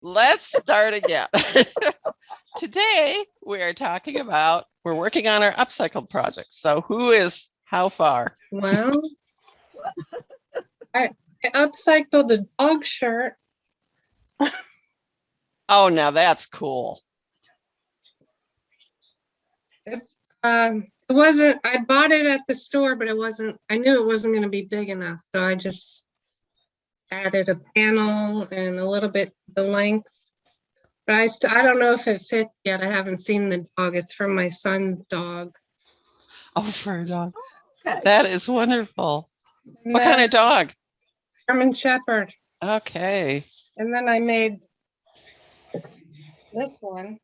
Let's start again. Today we are talking about, we're working on our upcycled project. So who is how far? Well, I upcycled the dog shirt. Oh, now that's cool. It's it wasn't, I bought it at the store, but it wasn't, I knew it wasn't going to be big enough. So I just added a panel and a little bit the length. But I don't know if it fits yet. I haven't seen the dog. It's from my son's dog. Oh, for a dog. Okay. That is wonderful. And What kind then of dog? German Shepherd. Okay. And then I made this one.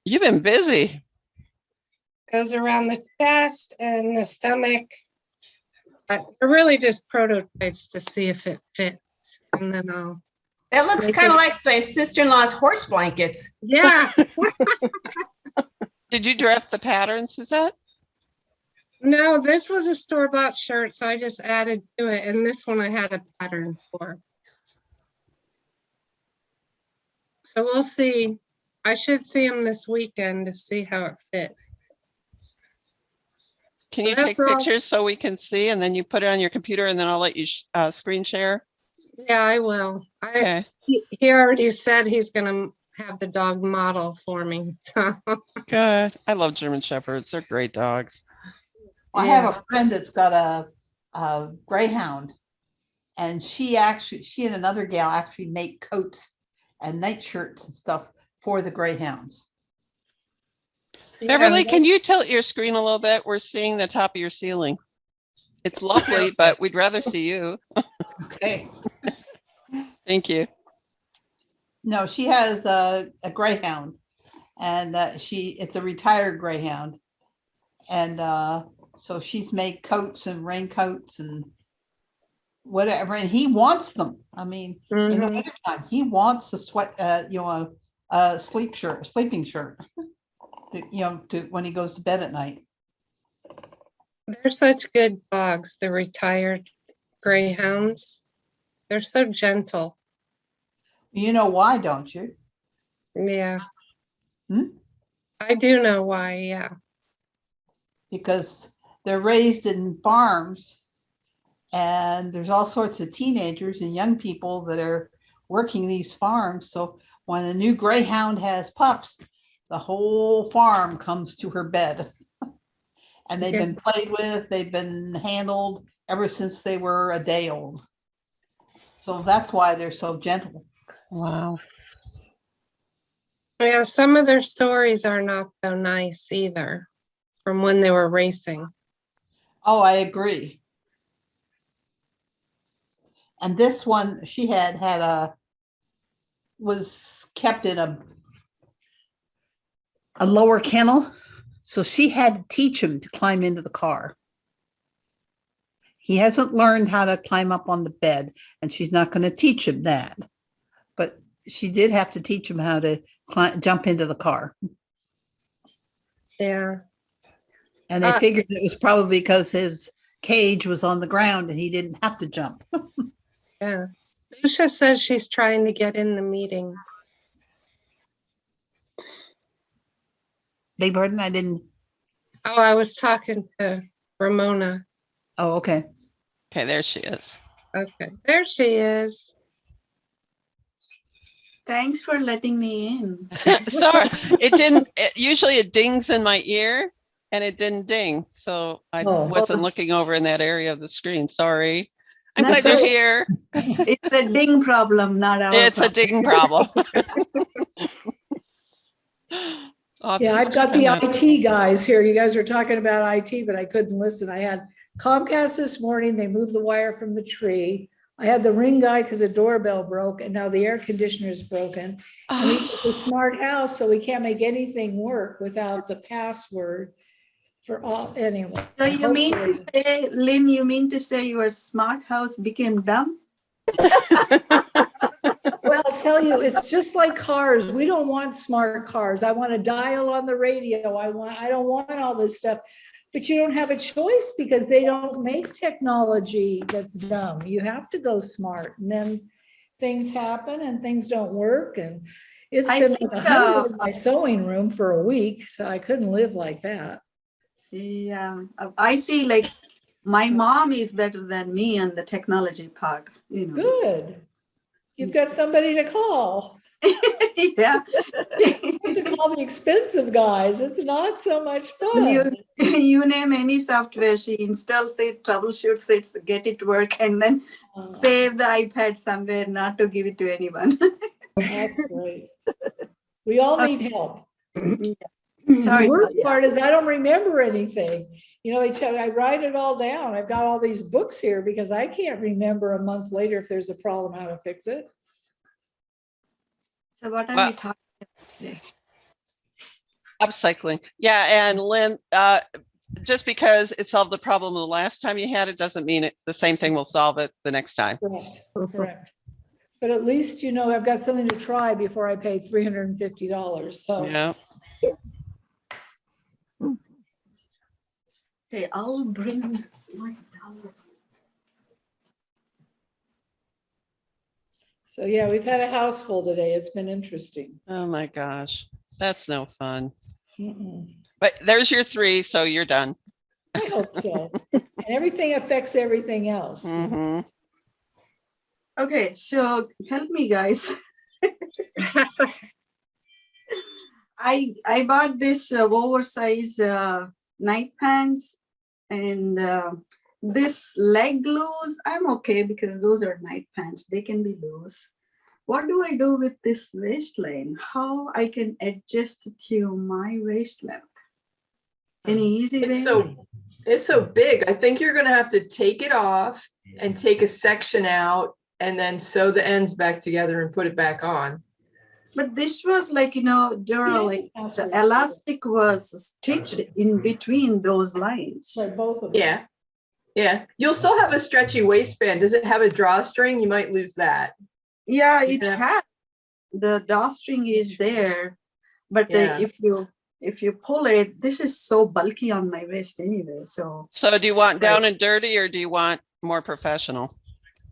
You've been busy. Goes around the chest and the stomach. They're really just prototypes to see if it fits. And then I'll. That looks kind of like my sister-in-law's horse blankets. Yeah. Did you draft the pattern, Suzette? No, this was a store-bought shirt, so I just added to it. And this one I had a pattern for. So we'll see. I should see him this weekend to see how it fits. Can you take pictures so we can see, and then you put it on your computer, and then I'll let you screen share? Yeah, I will. Okay. He already said he's going to have the dog model for me. Good. I love German Shepherds. They're great dogs. I have a friend that's got a greyhound, and she and another gal actually make coats and nightshirts and stuff for the greyhounds. Beverly, can you tilt your screen a little bit? We're seeing the top of your ceiling. It's lovely, but we'd rather see you. Okay. Thank you. No, she has a greyhound, and it's a retired greyhound, and so she's made coats and raincoats and whatever, and he wants them. I mean, in the wintertime, he wants a a sleeping shirt. When he goes to bed at night. They're such good dogs, the retired greyhounds. They're so gentle. You know why, don't you? Yeah. I do know why, yeah. Because they're raised in farms, and there's all sorts of teenagers and young people that are working these farms. So when a new greyhound has pups, the whole farm comes to her bed. And they've been played with, they've been handled ever since they were a day old. So that's why they're so gentle. Wow. Yeah, some of their stories are not so nice either from when they were racing. Oh, I agree. And this one, she was kept in a lower kennel, so she had to teach him to climb into the car. He hasn't learned how to climb up on the bed, and she's not going to teach him that, but she did have to teach him how to jump into the car. Yeah. And they figured it was probably because his cage was on the ground and he didn't have to jump. Yeah. Lucia says she's trying to get in the meeting. Beg pardon, I didn't. Oh, I was talking to Ramona. Oh, okay. Okay, there she is. Okay, there she is. Thanks for letting me in. Sorry, usually it dings in my ear, and it didn't ding. So I wasn't looking over in that area of the screen. Sorry. I'm glad you're here. It's a ding problem, not our It's problem. a ding problem. Yeah, I've got the IT guys here. You guys were talking about IT, but I couldn't listen. I had Comcast this morning. They moved the wire from the tree. I had the Ring guy because the doorbell broke, and now the air conditioner is broken. And it's a smart house, so we can't make anything work without the password for all. Anyway. So you mean to say, Lynn, you mean to say your smart house became dumb? Well, I'll tell you, it's just like cars. We don't want smart cars. I want a dial on the radio. I don't want all this stuff. But you don't have a choice because they don't make technology that's dumb. You have to go smart. And then things happen and things don't work. And it's I been like think, 100 in my sewing room for a week, so I couldn't live like that. Yeah, I see like my mom is better than me on the technology part, you know. Good. You've got somebody to call. Yeah. You have to call the expensive guys. It's not so much You, fun. you name any software, she installs it, troubleshoots it, get it work, and then save the iPad somewhere not to give it to anyone. That's great. We all need help. Sorry. The worst part is I don't remember anything. You know, I write it all down. I've got all these books here because I can't remember a month later if there's a problem, how to fix it. So what are we talking about today? Upcycling. Yeah, and Lynn, just because it solved the problem the last time you had it doesn't mean the same thing will solve it the next time. Correct. But at least, you know, I've got something to try before I pay $350. So Yeah. Okay, I'll bring my dollar. So yeah, we've had a house full today. It's been interesting. Oh my gosh, that's no fun. Mm-mm. But there's your 3, so you're done. I hope so. And everything affects everything else. Mm-hmm. Okay, so help me, guys. I bought this oversized night pants and this leg loose. I'm okay because those are night pants. They can be loose. What do I do with this waistline? How I can adjust it to my waist length? Any easy way? It's so big. I think you're gonna have to take it off and take a section out and then sew the ends back together and put it back on. But this was like, you know, Dora, like the elastic was stitched in between those lines. Right, both of them. Yeah. Yeah. You'll still have a stretchy waistband. Does it have a drawstring? You might lose that. Yeah, it Yeah. had the drawstring is there, but Yeah. if you pull it, this is so bulky on my wrist anyway. So Do you want down and dirty or do you want more professional?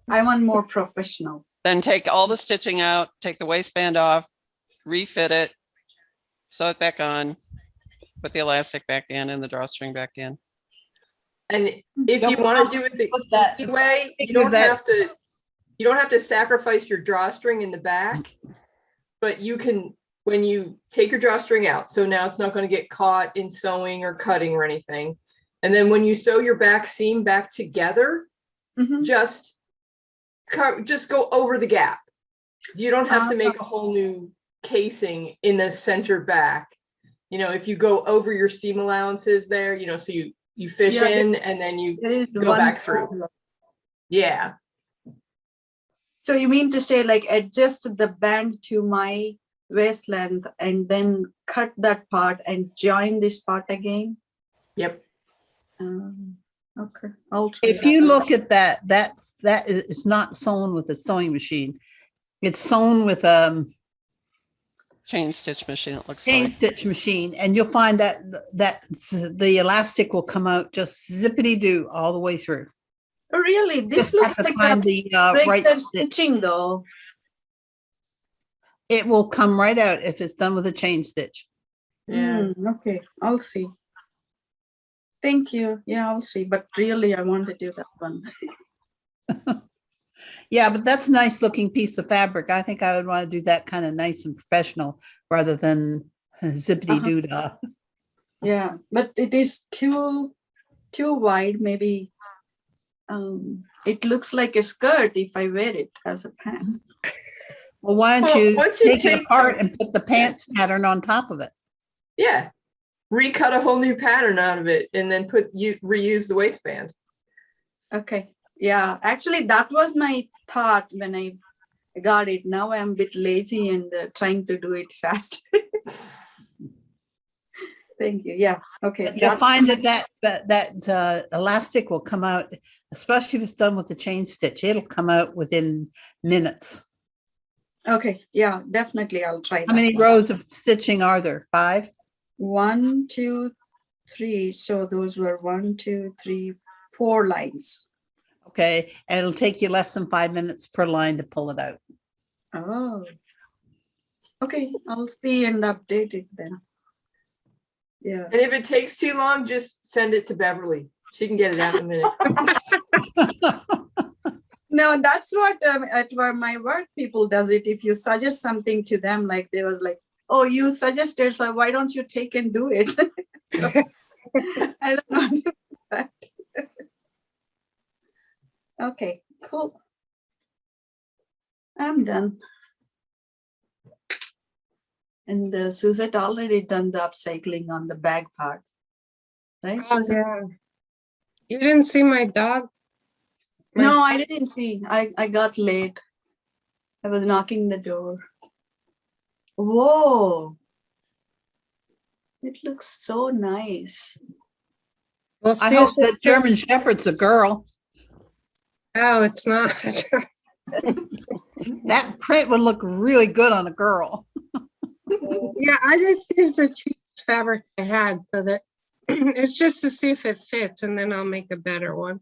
I want more professional. Then take all the stitching out, take the waistband off, refit it, sew it back on, put the elastic back in and the drawstring back in. And if you want to do it the easy way, you don't have to sacrifice your drawstring in the back, but you can, when you take your drawstring out, so now it's not going to get caught in sewing or cutting or anything. And then when you sew your back seam back together, just go over the gap. You don't have to make a whole new casing in the center back. You know, if you go over your seam allowances there, you know, so you fish in and then you go back through. Yeah. So you mean to say like adjust the band to my waist length and then cut that part and join this part again? Yep. Okay, I'll try If that. you look at that is not sewn with a sewing machine. It's sewn with Chain stitch machine, it looks chain like. stitch machine, and you'll find that the elastic will come out just zippity doo all the way through. Oh, really? This Just have looks to like find a the right regular stitch. stitching though. It will come right out if it's done with a chain stitch. Yeah. Okay, I'll see. Thank you. Yeah, I'll see. But really, I want to do that one. Yeah, but that's a nice looking piece of fabric. I think I would want to do that kind of nice and professional rather than zippity doo dah. Yeah, but it is too wide. Maybe it looks like a skirt if I wear it as a pant. Well, why don't Well, you once you take it take apart the- and put the pants pattern on top of it? Yeah. Recut a whole new pattern out of it and then reuse the waistband. Okay. Yeah, actually, that was my thought when I got it. Now I'm a bit lazy and trying to do it fast. Thank you. Yeah. Okay. You'll find that elastic will come out, especially if it's done with the chain stitch. It'll come out within minutes. Okay. Yeah, definitely. I'll try that. How many one. rows of stitching are there? 5? 1, 2, 3. So those were 1, 2, 3, 4 lines. Okay, and it'll take you less than 5 minutes per line to pull it out. Oh. Okay, I'll see and update it then. Yeah. And if it takes too long, just send it to Beverly. She can get it out in a minute. No, that's what at my work people does it. If you suggest something to them, like they was like, oh, you suggested, so why don't you take and do it? So, I don't know. That. Okay, cool. I'm done. And Suzette already done the upcycling on the bag part, right? Oh, Suzette? yeah. You didn't see my dog? No, I didn't see. I got late. I was knocking the door. Whoa. It looks so nice. We'll I see hope if that it's German Shepherd's a girl. No, it's not. That print would look really good on a girl. Yeah, I just used the cheapest fabric I had so that it's just to see if it fits, and then I'll make a better one.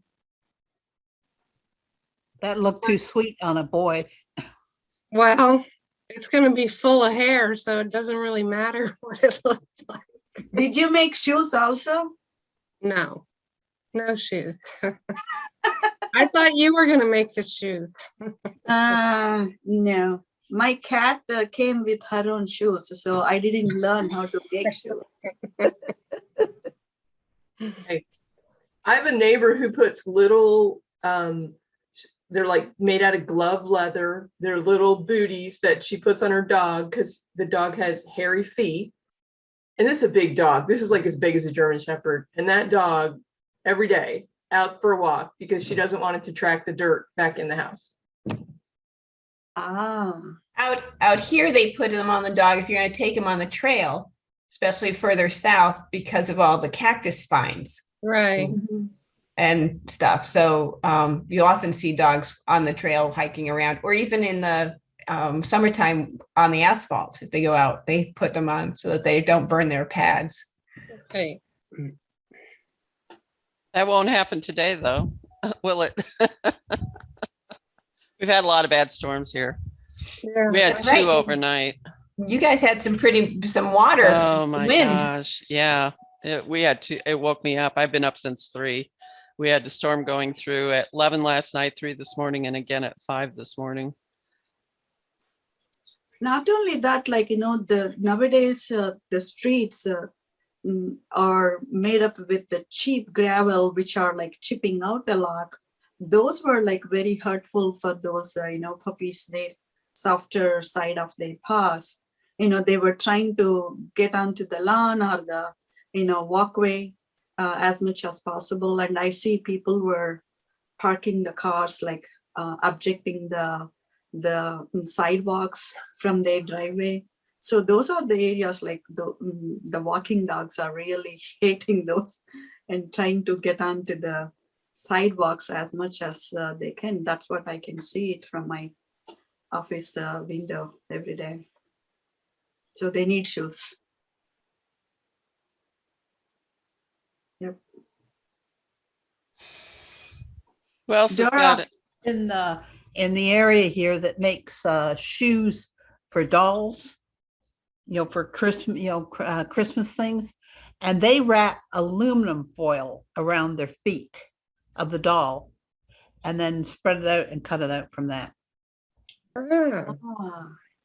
That looked too sweet on a boy. Well, it's going to be full of hair, so it doesn't really matter what it looks like. Did you make shoes also? No, no shoot. I thought you were going to make the shoot. No. My cat came with her own shoes, so I didn't learn how to make shoes. I have a neighbor who puts little, they're like made out of glove leather. They're little booties that she puts on her dog because the dog has hairy feet. And this is a big dog. This is like as big as a German Shepherd. And that dog every day out for a walk because she doesn't want it to track the dirt back in the house. Ah. Out here, they put them on the dog if you're going to take them on the trail, especially further south because of all the cactus spines Right. and stuff. So you'll often see dogs on the trail hiking around, or even in the summertime on the asphalt. If they go out, they put them on so that they don't burn their pads. Okay. That won't happen today, though, will it? We've had a lot of bad storms here. Yeah. We had That's two right. overnight. You guys had some water. Oh my wind. gosh. Yeah. We had to, it woke me up. I've been up since 3. We had the storm going through at 11 last night, 3 this morning, and again at 5 this morning. Not only that, like, you know, the nowadays the streets are made up with the cheap gravel, which are like chipping out a lot. Those were like very hurtful for those, you know, puppies, their softer side of their paws. You know, they were trying to get onto the lawn or the, you know, walkway as much as possible. And I see people were parking the cars, like objecting the sidewalks from their driveway. So those are the areas like the walking dogs are really hating those and trying to get onto the sidewalks as much as they can. That's what I can see it from my office window every day. So they need shoes. Yep. Who else has got it? In the area here that makes shoes for dolls, you know, for Christmas, you know, Christmas things, and they wrap aluminum foil around their feet of the doll, and then spread it out and cut it out from that.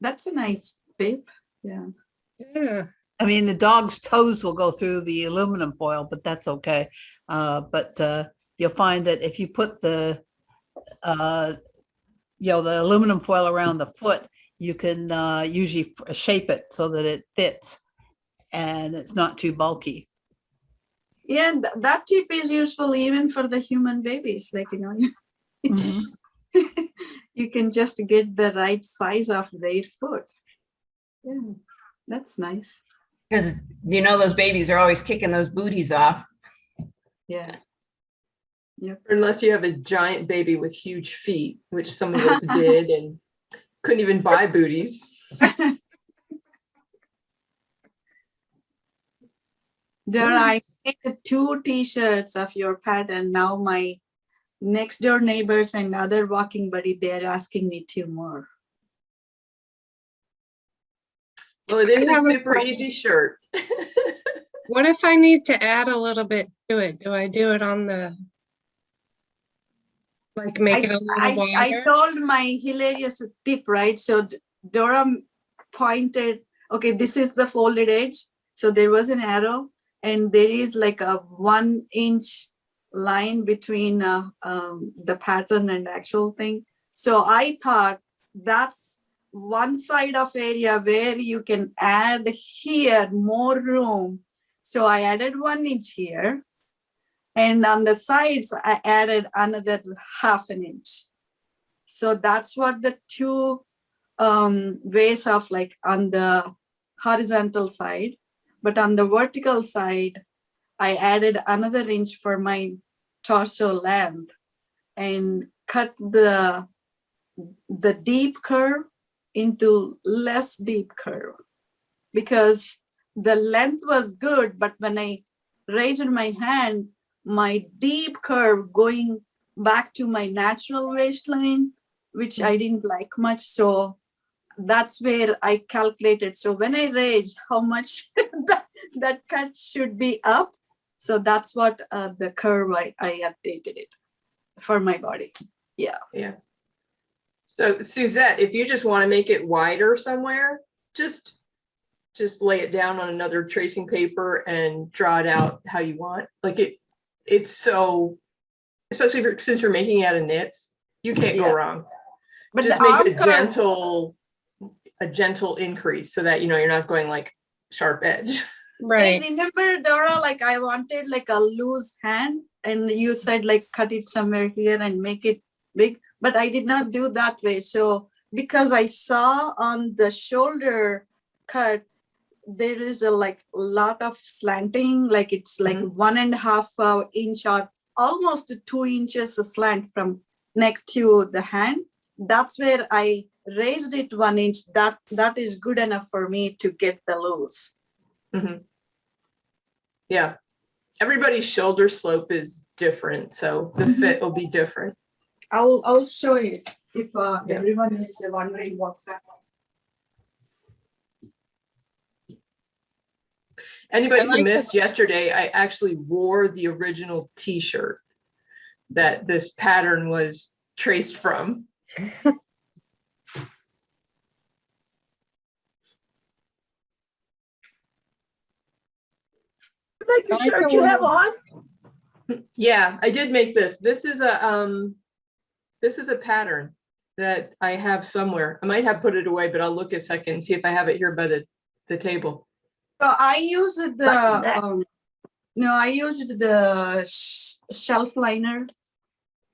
That's a nice tip. Yeah. Yeah. I mean, the dog's toes will go through the aluminum foil, but that's okay. But you'll find that if you put the you know, the aluminum foil around the foot, you can usually shape it so that it fits and it's not too bulky. Yeah, that tip is useful even for the human babies. Like, you know, you can just get the right size of their foot. Yeah, that's nice. Because you know those babies are always kicking those booties off. Yeah. Yep. Unless you have a giant baby with huge feet, which some of us did and couldn't even buy booties. There, I made 2 t-shirts of your pet, and now my next door neighbors and other walking buddy, they're asking me 2 more. Well, it is I a have a super question. easy shirt. What if I need to add a little bit to it? Do I do it on the, like make it a little I wider? told my hilarious tip, right? So Dora pointed, okay, this is the folded edge. So there was an arrow and there is like a 1 inch line between the pattern and actual thing. So I thought that's one side of area where you can add here more room. So I added 1 inch here. And on the sides, I added another 1/2 inch. So that's what the two ways of like on the horizontal side, but on the vertical side, I added another inch for my torso length and cut the deep curve into less deep curve because the length was good, but when I raised my hand, my deep curve going back to my natural waistline, which I didn't like much. So that's where I calculated. So when I raise how much that cut should be up. So that's what the curve I updated it for my body. Yeah. Yeah. So Suzette, if you just want to make it wider somewhere, just lay it down on another tracing paper and draw it out how you want. Like it's so, especially since you're making it out of knits, you can't go wrong. But just the make arm a gentle increase so that, you know, you're not going like sharp edge. Right. I remember, Dora, like I wanted like a loose hand and you said like cut it somewhere here and make it big, but I did not do that way. So because I saw on the shoulder cut, there is a like lot of slanting, like it's like 1.5 inch or almost 2 inches slant from neck to the hand. That's where I raised it 1 inch. That is good enough for me to get the loose. Mm-hmm. Yeah, everybody's shoulder slope is different, so the fit will be different. I'll show you if everyone is wondering what's that. Anybody who missed yesterday, I actually wore the original T-shirt that this pattern was traced from. Like the shirt you have on? Yeah, I did make this. This is a pattern that I have somewhere. I might have put it away, but I'll look a second and see if I have it here by the table. So I used the shelf liner.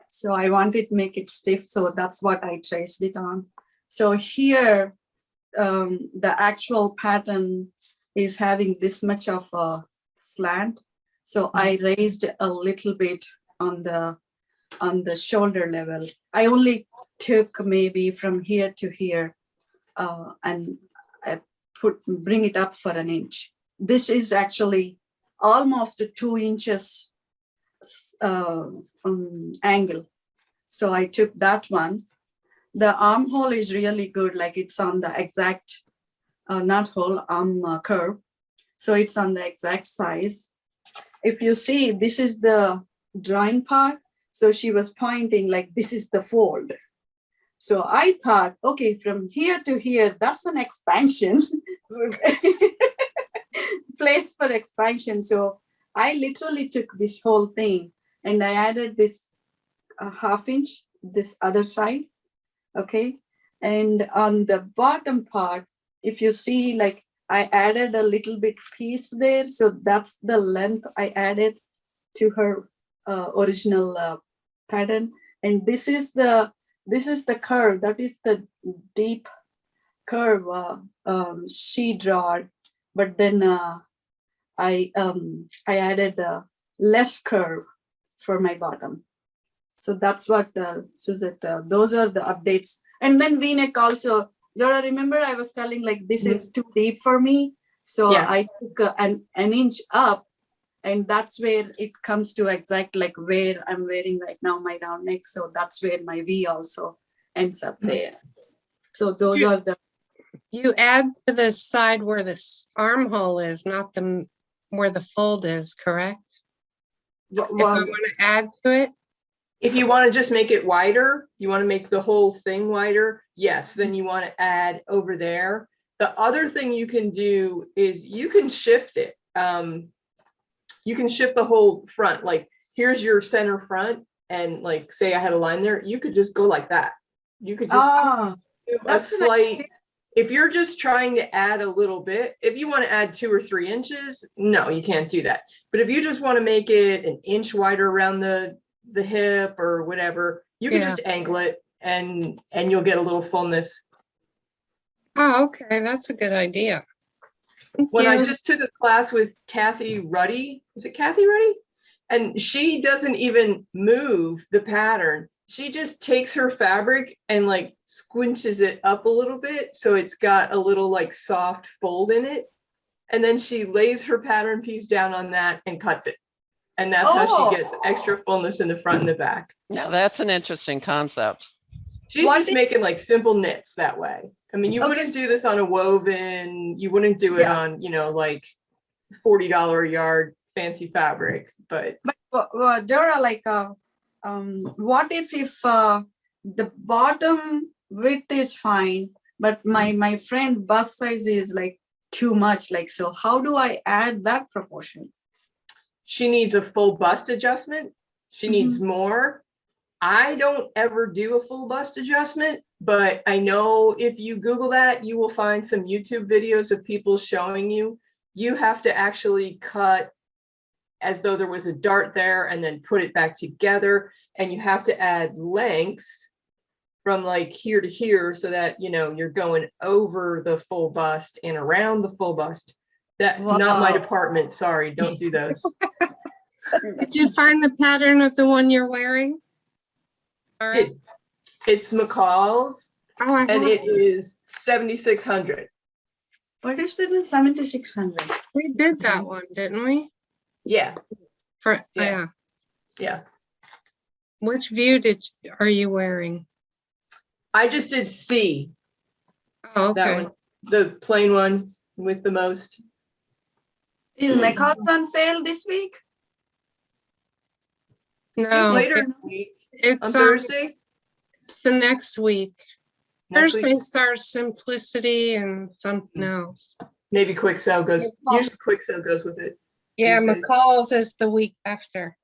So I wanted to make it stiff. So that's what I traced it on. So here, the actual pattern is having this much of a slant. So I raised a little bit on the shoulder level. I only took maybe from here to here and I bring it up for 1 inch. This is actually almost 2 inches angle. So I took that one. The armhole is really good, like it's on the exact, not hole, curve. So it's on the exact size. If you see, this is the drawing part. So she was pointing like this is the fold. So I thought, okay, from here to here, that's an expansion. Place for expansion. So I literally took this whole thing and I added this 1/2 inch, this other side. Okay. And on the bottom part, if you see, like I added a little bit piece there. So that's the length I added to her original pattern. And this is the curve. That is the deep curve she drawed. But then I added less curve for my bottom. So that's what Suzette, those are the updates. And then V-neck also, Laura, remember I was telling like this is too deep for me. So yeah. I took an inch up and that's where it comes to exact like where I'm wearing right now my round neck. So that's where my V also ends up there. So those are the You add to the side where this armhole is, not the where the fold is, correct? If I want to add to it, If you want to just make it wider, you want to make the whole thing wider, yes, then you want to add over there. The other thing you can do is you can shift it. You can shift the whole front. Like here's your center front, and like say I had a line there, you could just go like that. You could just do a slight. If you're just trying to add a little bit, if you want to add 2 or 3 inches, no, you can't do that. But if you just want to make it an inch wider around the hip or whatever, you can just angle it and you'll get a little fullness. oh, okay, that's a good idea. When I just took a class with Kathy Ruddy, is it Kathy Ruddy? And she doesn't even move the pattern. She just takes her fabric and like squinches it up a little bit so it's got a little like soft fold in it. And then she lays her pattern piece down on that and cuts it. And that's how she gets extra fullness in the front and the back. Now that's an interesting concept. She's just making like simple knits that way. I mean, you wouldn't do this on a woven, you wouldn't do it on, you know, like $40 a yard fancy fabric, but Dora, like what if the bottom width is fine, but my friend bust size is like too much, like, so how do I add that proportion? She needs a full bust adjustment. She needs more. I don't ever do a full bust adjustment, but I know if you Google that, you will find some YouTube videos of people showing you have to actually cut as though there was a dart there and then put it back together. And you have to add length from like here to here so that, you know, you're going over the full bust and around the full bust. That's not my department. Sorry, don't do those. Did you find the pattern of the one you're wearing? All right. It's McCall's, and it is 7,600. What is it in 7,600? We did that one, didn't we? Yeah. Yeah. Which view are you wearing? I just did C. Oh, okay. That one, the plain one with the most. Is McCall's on sale this week? No, later in the week. It's on Thursday. It's the next week. Thursday starts Simplicity and something else. Maybe Quick Sew goes. Usually Quick Sew goes with it. Yeah, McCall's is the week after.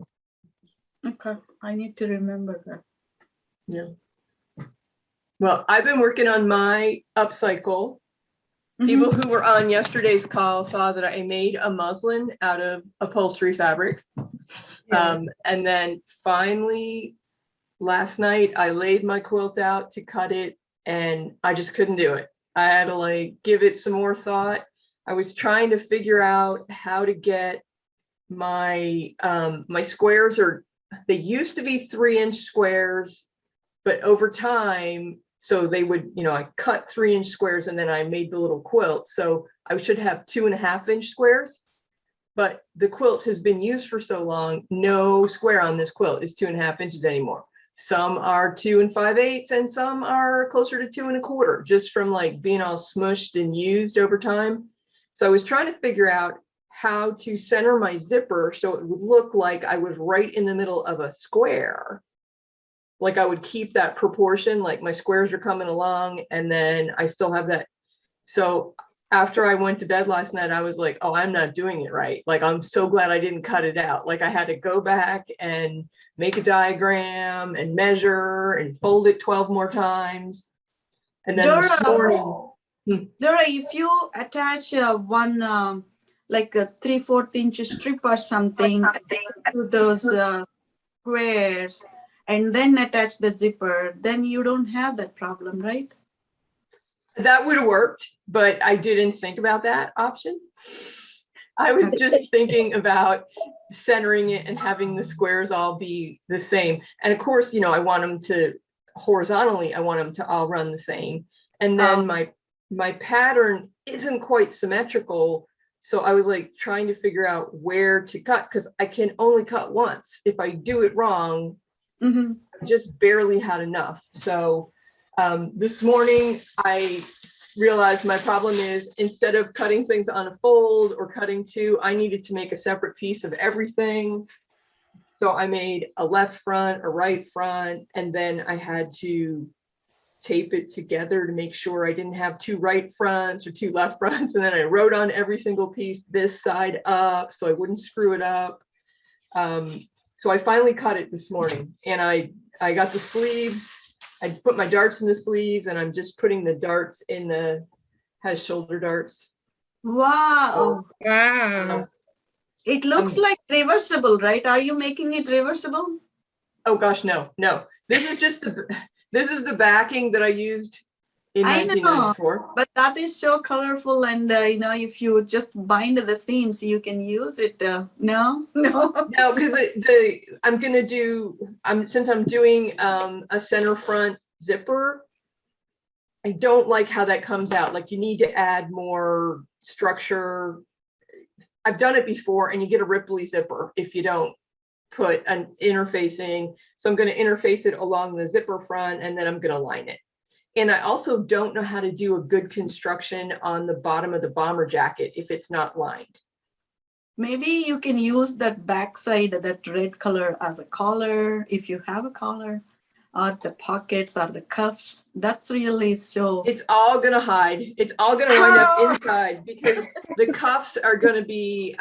Okay, I need to remember that. Yeah. Well, I've been working on my upcycle. People who were on yesterday's call saw that I made a muslin out of upholstery fabric. And then finally, last night, I laid my quilt out to cut it and I just couldn't do it. I had to like give it some more thought. I was trying to figure out how to get my my squares they used to be 3-inch squares, but over time, so they would, you know, I cut 3-inch squares and then I made the little quilt. So I should have 2.5-inch squares, but the quilt has been used for so long, no square on this quilt is 2.5 inches anymore. Some are 2 5/8 and some are closer to 2 1/4, just from like being all smushed and used over time. So I was trying to figure out how to center my zipper so it would look like I was right in the middle of a square. Like I would keep that proportion, like my squares are coming along and then I still have that. So after I went to bed last night, I was like, oh, I'm not doing it right. Like, I'm so glad I didn't cut it out. Like I had to go back and make a diagram and measure and fold it 12 more times. And then this morning. Dora, if you attach one, like a 3/4 inch strip or something to those squares and then attach the zipper, then you don't have that problem, right? That would have worked, but I didn't think about that option. I was just thinking about centering it and having the squares all be the same. And of course, you know, I want them to horizontally, I want them to all run the same. And then my pattern isn't quite symmetrical. So I was like trying to figure out where to cut because I can only cut once. If I do it wrong, I just barely had enough. So this morning I realized my problem is instead of cutting things on a fold or cutting two, I needed to make a separate piece of everything. So I made a left front, a right front, and then I had to tape it together to make sure I didn't have two right fronts or two left fronts. And then I wrote on every single piece this side up so I wouldn't screw it up. So I finally cut it this morning, and I got the sleeves. I put my darts in the sleeves, and I'm just putting the darts in has shoulder darts. Wow. Wow. It looks like reversible, right? Are you making it reversible? Oh gosh, no. This is just this is the backing that I used in I know, 1994. but that is so colorful, and if you just bind the seams, you can use it. No, because I'm gonna do. Since I'm doing a center front zipper. I don't like how that comes out. Like you need to add more structure. I've done it before, and you get a Ripley zipper if you don't put an interfacing. So I'm going to interface it along the zipper front, and then I'm going to line it. And I also don't know how to do a good construction on the bottom of the bomber jacket if it's not lined. Maybe you can use that backside, that red color as a collar, if you have a collar, or the pockets or the cuffs. That's really so. It's all going to hide. It's all going to wind up inside because the cuffs are going to be,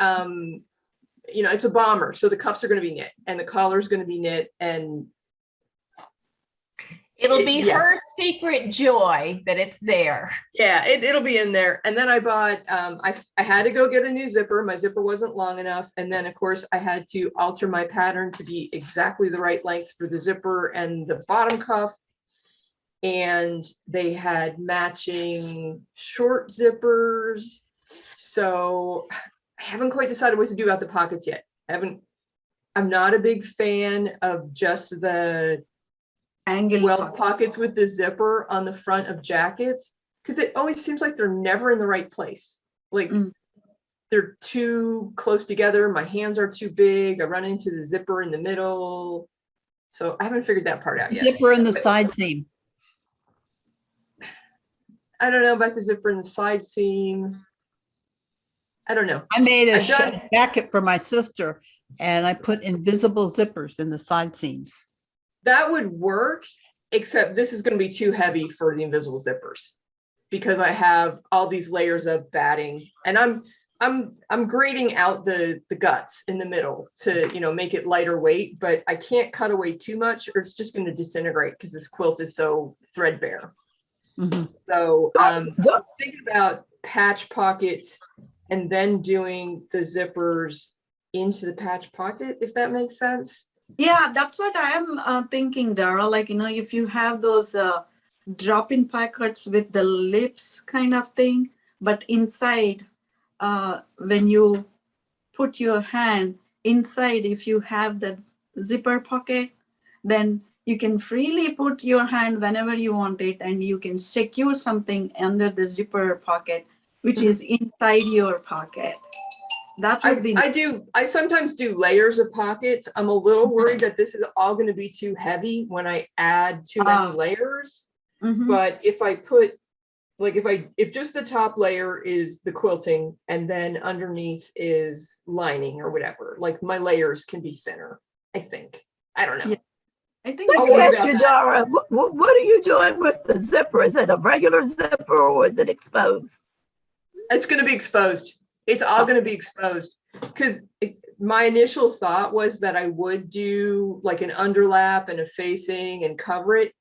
it's a bomber. So the cuffs are going to be knit and the collar is going to be knit, and it'll be her secret joy that it's there. Yeah, it'll be in there. And then I bought, I had to go get a new zipper. My zipper wasn't long enough. And then of course I had to alter my pattern to be exactly the right length for the zipper and the bottom cuff. And they had matching short zippers. So I haven't quite decided what to do about the pockets yet. I'm not a big fan of just the angle pockets with the zipper on the front of jackets, because it always seems like they're never in the right place. Like they're too close together. My hands are too big. I run into the zipper in the middle. So I haven't figured that part out yet. Zipper in the side seam. I don't know about the zipper in the side seam. I don't know. I made a jacket for my sister and I put invisible zippers in the side seams. That would work, except this is going to be too heavy for the invisible zippers because I have all these layers of batting, and I'm grading out the guts in the middle to make it lighter weight, but I can't cut away too much or it's just going to disintegrate because this quilt is so threadbare. So think about patch pockets and then doing the zippers into the patch pocket, if that makes sense. Yeah, that's what I'm thinking, Dara. Like, if you have those drop-in pockets with the lips kind of thing, but inside, when you put your hand inside, if you have that zipper pocket, then you can freely put your hand whenever you want it, and you can secure something under the zipper pocket, which is inside your pocket. That would be. I sometimes do layers of pockets. I'm a little worried that this is all going to be too heavy when I add too many layers. But if I put, if just the top layer is the quilting and then underneath is lining or whatever, like my layers can be thinner, I think. I don't know. Yeah. I think I ask you, Dara, what are you doing with the zipper? Is it a regular zipper or is it exposed? It's going to be exposed. It's all going to be exposed because my initial thought was that I would do like an underlap and a facing and cover it,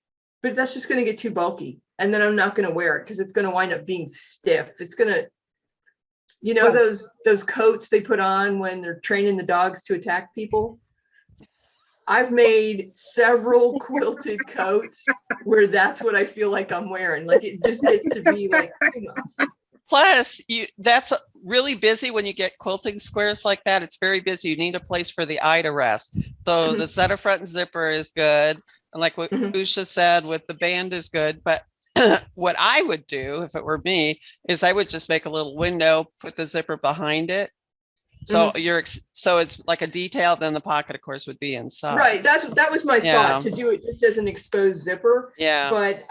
but that's just going to get too bulky. And then I'm not going to wear it because it's going to wind up being stiff. It's going to, those coats they put on when they're training the dogs to attack people. I've made several quilted coats where that's what I feel like I'm wearing. Like it just gets to be like too much. Plus, that's really busy when you get quilting squares like that. It's very busy. You need a place for the eye to rest. So the center front and zipper is good. And like what Usha said with the band is good. But what I would do if it were me is I would just make a little window, put the zipper behind it. So so it's like a detail, then the pocket of course would be inside. Right. That was my thought, to do it just as an exposed zipper. Yeah. But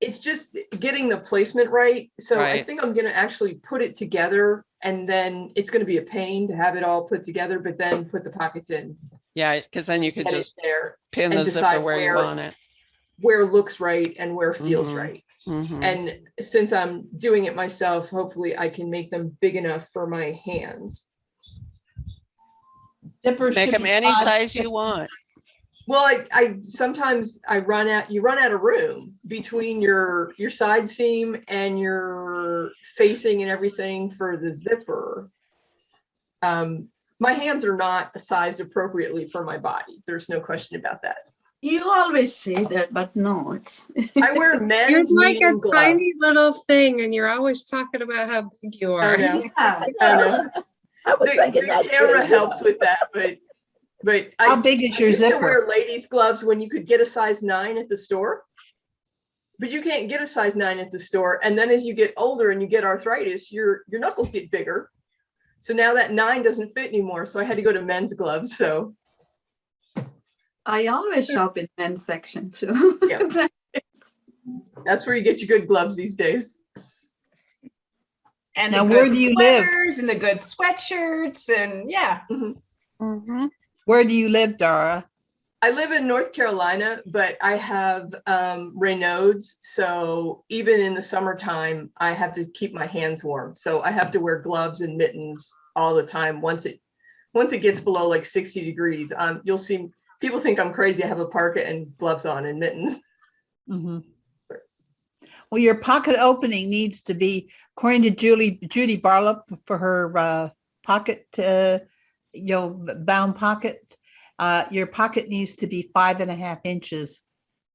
it's just getting the placement right. So I Right. think I'm going to actually put it together, and then it's going to be a pain to have it all put together, but then put the pockets in, Yeah, because then you could get it just there, pin and the zipper decide where you want it. where looks right and where feels Mhm. right. Mhm. And since I'm doing it myself, hopefully I can make them big enough for my hands. Zipper Make should them be any 5. size you want. Well, I sometimes you run out of room between your side seam and your facing and everything for the zipper. My hands are not sized appropriately for my body. There's no question about that. You always say that, but no, it's. I wear You're men's like a medium gloves. tiny little thing and you're always talking about how big you I are. know. Yeah. I know. I was thinking The that camera too. helps with that, but How big is I your used to zipper? wear ladies' gloves when you could get a size 9 at the store, but you can't get a size 9 at the store. And then as you get older and you get arthritis, your knuckles get bigger. So now that 9 doesn't fit anymore. So I had to go to men's gloves. So I always shop in men's section too. Yeah. that's where you get your good gloves these days. And Now, the where good do you live? sweaters and the good sweatshirts and yeah. Mhm. Where do you live, Dara? I live in North Carolina, but I have Raynaud's. So even in the summertime, I have to keep my hands warm. So I have to wear gloves and mittens all the time. Once it gets below like 60 degrees, you'll see people think I'm crazy. I have a parka and gloves on and mittens. Mhm. Well, your pocket opening needs to be, according to Judy Barlow, for her pocket, bound pocket. Your pocket needs to be 5.5 inches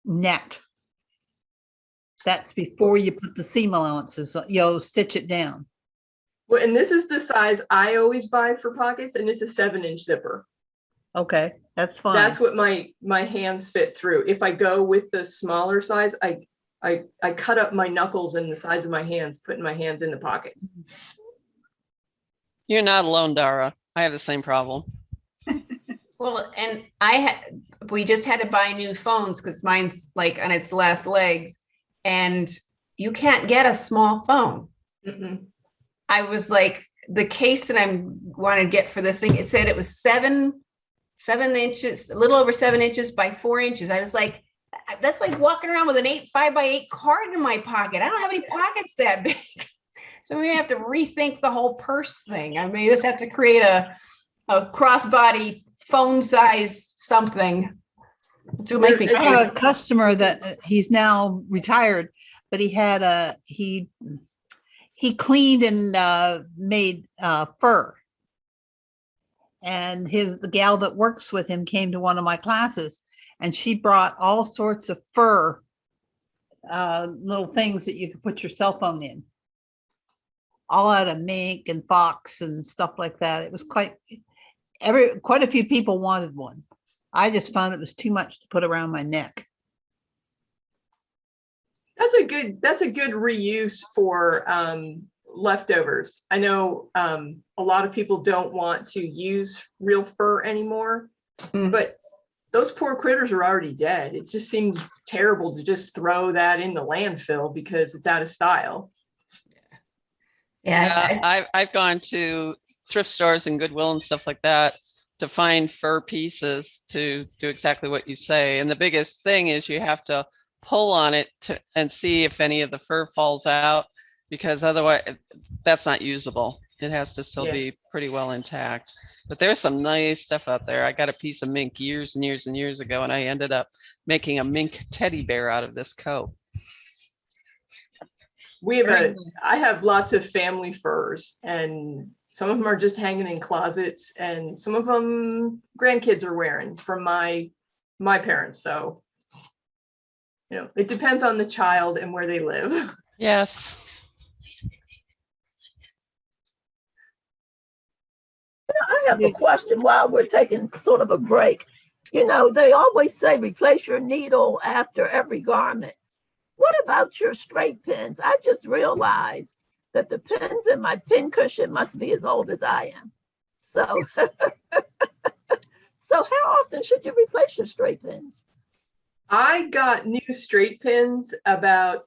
net. That's before you put the seam allowances. Stitch it down. Well, and this is the size I always buy for pockets, and it's a 7-inch zipper. Okay, that's fine. That's what my hands fit through. If I go with the smaller size, I cut up my knuckles and the size of my hands, putting my hands in the pockets. You're not alone, Dara. I have the same problem. Well, and we just had to buy new phones because mine's like on its last legs, and you can't get a small phone. Mm-mm. I was like, the case that I want to get for this thing, it said it was 7 inches, a little over 7 inches by 4 inches. I was like, that's like walking around with an 5x8 card in my pocket. I don't have any pockets that big. So we have to rethink the whole purse thing. I may just have to create a crossbody phone size something to make me. I have a customer that he's now retired, but he had he cleaned and made fur. And the gal that works with him came to one of my classes, and she brought all sorts of fur, little things that you could put your cell phone in, all out of mink and fox and stuff like that. It was quite a few people wanted one. I just found it was too much to put around my neck. That's a good reuse for leftovers. I know a lot of people don't want to use real fur anymore, but those poor critters are already dead. It just seems terrible to just throw that in the landfill because it's out of style. Yeah, I've gone to thrift stores and Goodwill and stuff like that to find fur pieces to do exactly what you say. And the biggest thing is you have to pull on it and see if any of the fur falls out, because otherwise that's not usable. It has to still be pretty well intact. But there's some nice stuff out there. I got a piece of mink years and years and years ago, and I ended up making a mink teddy bear out of this coat. I have lots of family furs, and some of them are just hanging in closets, and some of them grandkids are wearing from my parents. So, it depends on the child and where they live. Yes. I have a question while we're taking sort of a break. They always say replace your needle after every garment. What about your straight pins? I just realized that the pins in my pin cushion must be as old as I am. So, so how often should you replace your straight pins? I got new straight pins about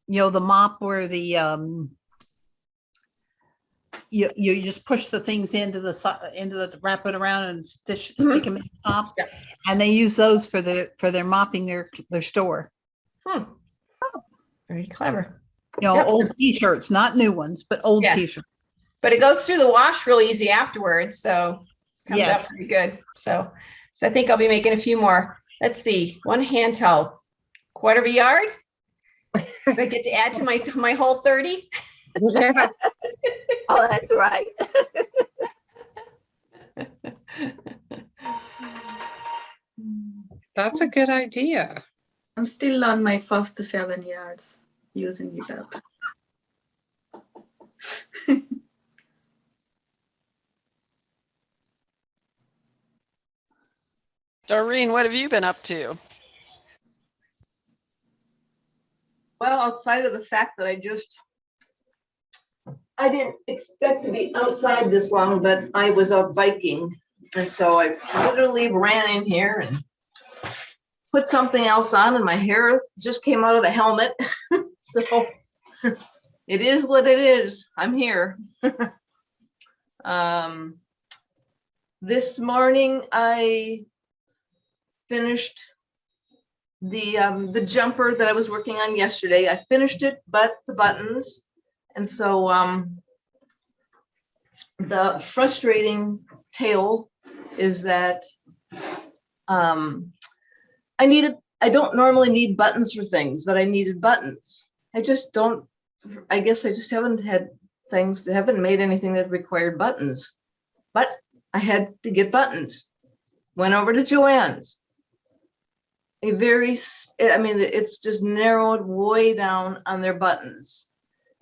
the mop where the you just push the things into the wrap it around and stick them in the top, Yeah. and they use those for their mopping their store. Very clever. Yep. Old t-shirts, not new ones, but old t-shirts. But it goes through the wash real easy afterwards, so comes out Yes. pretty good. So I think I'll be making a few more. Let's see, one hand towel, quarter of a yard. Do I get to add to my whole 30? Yeah. Oh, that's right. That's a good idea. I'm still on my first 7 yards using it up. Doreen, what have you been up to? Well, outside of the fact that I didn't expect to be outside this long, but I was out biking. And so I literally ran in here and put something else on, and my hair just came out of the helmet. So it is what it is. I'm here. This morning I finished the jumper that I was working on yesterday. I finished it, but the buttons. And so the frustrating tale is that I don't normally need buttons for things, but I needed buttons. I guess I just haven't had things that haven't made anything that required buttons, but I had to get buttons. Went over to Joann's. It's just narrowed way down on their buttons.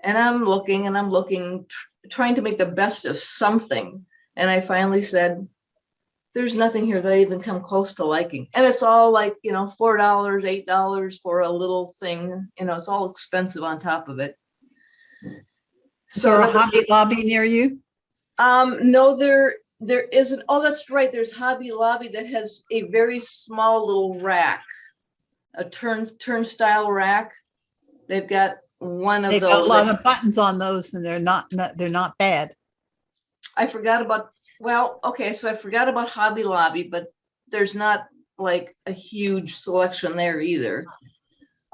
And I'm looking, trying to make the best of something. And I finally said, there's nothing here that I even come close to liking. And it's all like, $4, $8 for a little thing. It's all expensive on top of it. So a Hobby Lobby near you? No, there isn't. Oh, that's right. There's Hobby Lobby that has a very small little rack, a turnstile rack. They've got one of those. They've got a lot of buttons on those, and they're not bad. I forgot about Hobby Lobby, but there's not like a huge selection there either.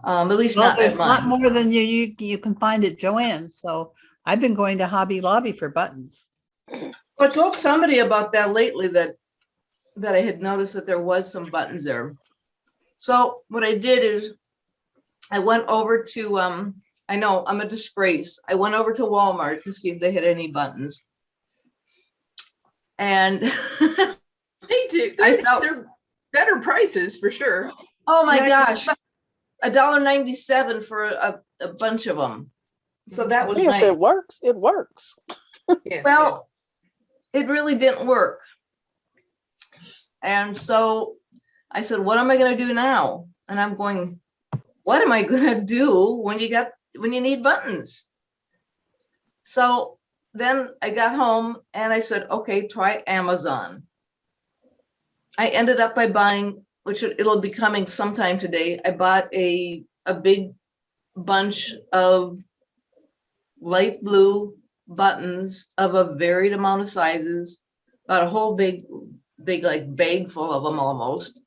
At least not at mine. Not more than you can find at Joann's. So I've been going to Hobby Lobby for buttons. I told somebody about that lately, that I had noticed that there was some buttons there. So what I did is I went over to, I know I'm a disgrace. I went over to Walmart to see if they had any buttons. And they do. They're better prices for sure. Oh my gosh. $1.97 for a bunch of them. So that was nice. If it works, it works. Yeah. Well, it really didn't work. And so I said, what am I going to do now? And I'm going, what am I going to do when you need buttons? So then I got home and I said, okay, try Amazon. I ended up by buying, which it'll be coming sometime today. I bought a big bunch of light blue buttons of a varied amount of sizes, about a whole big like bag full of them almost,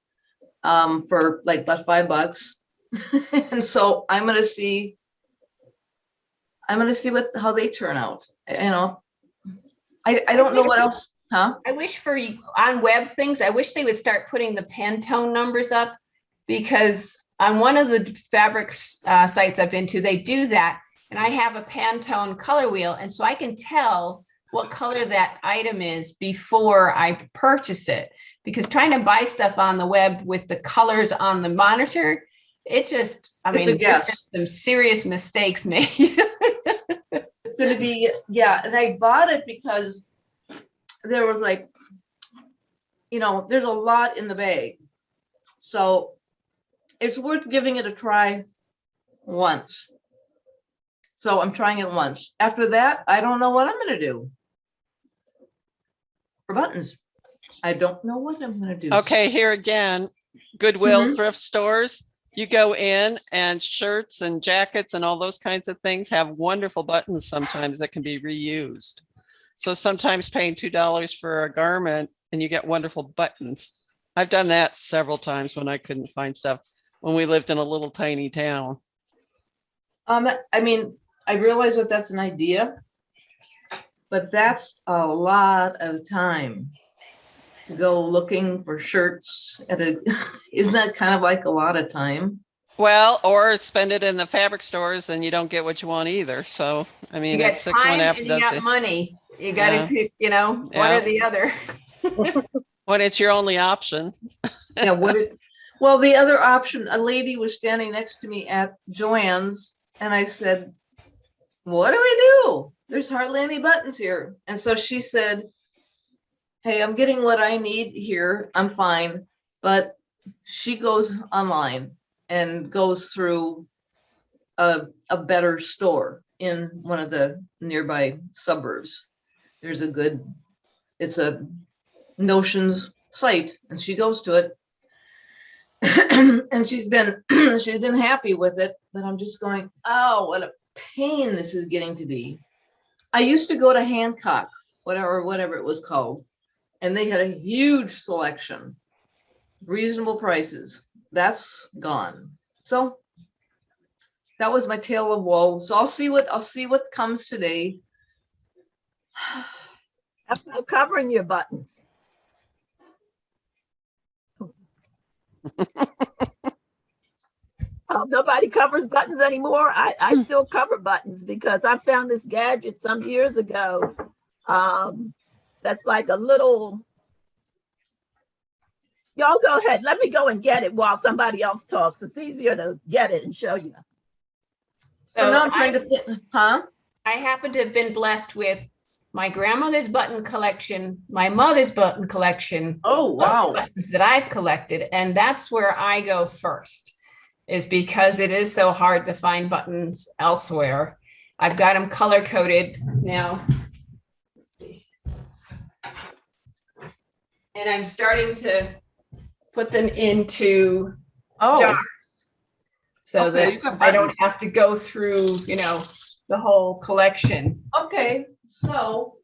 for like about $5. And so I'm gonna see how they turn out. I don't know what else, huh? I wish on web things, I wish they would start putting the Pantone numbers up, because on one of the fabric sites I've been to, they do that. And I have a Pantone color wheel. And so I can tell what color that item is before I purchase it, because trying to buy stuff on the web with the colors on the monitor, there's some serious mistakes made. It's going to be, yeah. And I bought it because there was like, there's a lot in the bag. So it's worth giving it a try once. So I'm trying it once. After that, I don't know what I'm going to do for buttons. I don't know what I'm going to do. Okay, here again, Goodwill thrift stores. You go in and shirts and jackets and all those kinds of things have wonderful buttons sometimes that can be reused. So sometimes paying $2 for a garment and you get wonderful buttons. I've done that several times when I couldn't find stuff when we lived in a little tiny town. I mean, I realize that that's an idea, but that's a lot of time to go looking for shirts at a, isn't that kind of like a lot of time? Well, or spend it in the fabric stores and you don't get what you want either. So, I mean, You got it's 6 1 time half and you does got it. money. You got to Yeah. pick, you know, one Yeah. or the other. When it's your only option. Yeah, well, the other option, a lady was standing next to me at Joann's and I said, what do we do? There's hardly any buttons here. And so she said, hey, I'm getting what I need here. I'm fine. But she goes online and goes through a better store in one of the nearby suburbs. There's it's a Notions site and she goes to it. And she's been happy with it, but I'm just going, oh, what a pain this is getting to be. I used to go to Hancock, whatever it was called, and they had a huge selection, reasonable prices. That's gone. So that was my tale of woe. So I'll see what comes today. I'm covering your buttons. Oh, nobody covers buttons anymore. I still cover buttons because I found this gadget some years ago. That's like a little. Y'all go ahead. Let me go and get it while somebody else talks. It's easier to get it and show you. So now I'm trying to think, huh? I happen to have been blessed with my grandmother's button collection, my mother's button collection. Oh, wow. Buttons that I've collected. And that's where I go first, is because it is so hard to find buttons elsewhere. I've got them color coded now. Let's see. And I'm starting to put them into jars so that I don't have to go through, you know, the whole collection. Okay, so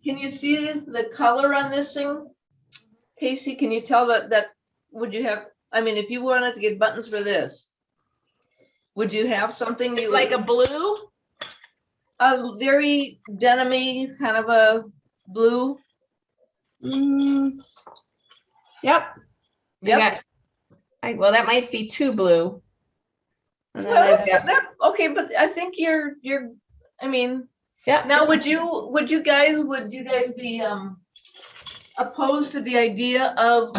can you see the color on this thing? Casey, can you tell that would you have, I mean, if you wanted to get buttons for this, would you have something? It's like a blue? A very denim-y kind of a blue. Yep. Yep. Well, that might be too blue. Well, okay, but I think you're, I mean, yeah. Now, would you guys be opposed to the idea of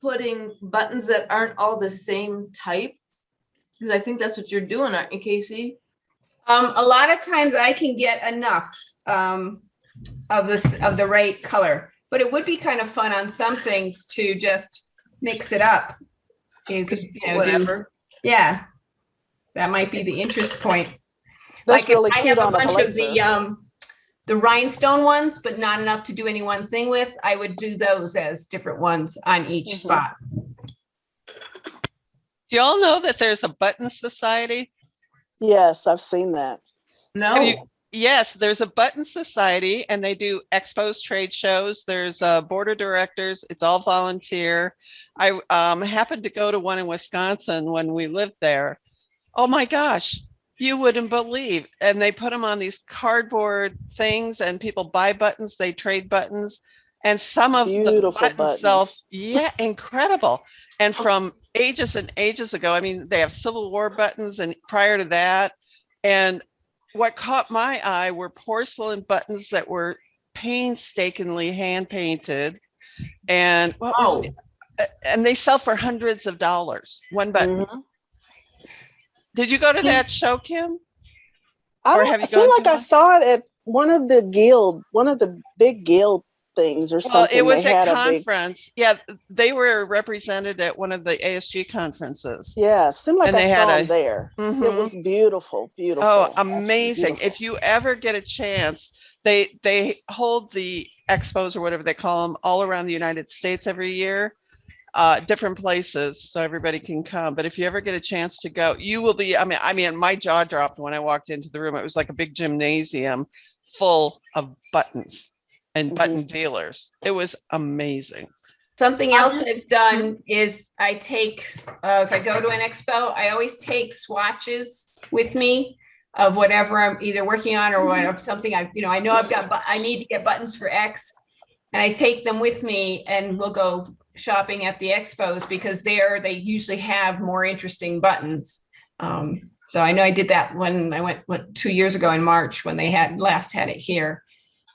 putting buttons that aren't all the same type? Because I think that's what you're doing, aren't you, Casey? A lot of times I can get enough of the right color, but it would be kind of fun on some things to just mix it up. You could, whatever. Yeah, that might be the interest point. That's like really if cute I have on a a bunch blazer. of the rhinestone ones, but not enough to do any one thing with, I would do those as different ones on each spot. Do you all know that there's a button society? Yes, I've seen that. No. Yes, there's a button society and they do expos, trade shows. There's board of directors. It's all volunteer. I happened to go to one in Wisconsin when we lived there. Oh my gosh, you wouldn't believe. And they put them on these cardboard things and people buy buttons, they trade buttons. And some of the buttons sell, yeah, incredible. And from ages and ages ago, I mean, they have Civil War buttons and prior to that. And what caught my eye were porcelain buttons that were painstakingly hand painted. And and they sell for hundreds of dollars, one button. Did you go to that show, Kim? I feel like I saw it at one of the big guild things or Well, something. it was They a had a big, conference. Yeah, they were represented at one of the ASG conferences. yeah, seemed like And I they saw had them there. It Mhm. was beautiful, beautiful. Oh, absolutely amazing. beautiful. If you ever get a chance, they hold the expos or whatever they call them all around the United States every year, different places, so everybody can come. But if you ever get a chance to go, you will be, I mean, my jaw dropped when I walked into the room. It was like a big gymnasium full of buttons and button dealers. It was amazing. Something else I've done is I take, if I go to an expo, I always take swatches with me of whatever I'm either working on or what something I know I've got, I need to get buttons for X, and I take them with me and we'll go shopping at the expos because they usually have more interesting buttons. So I know I did that when I went 2 years ago in March when they last had it here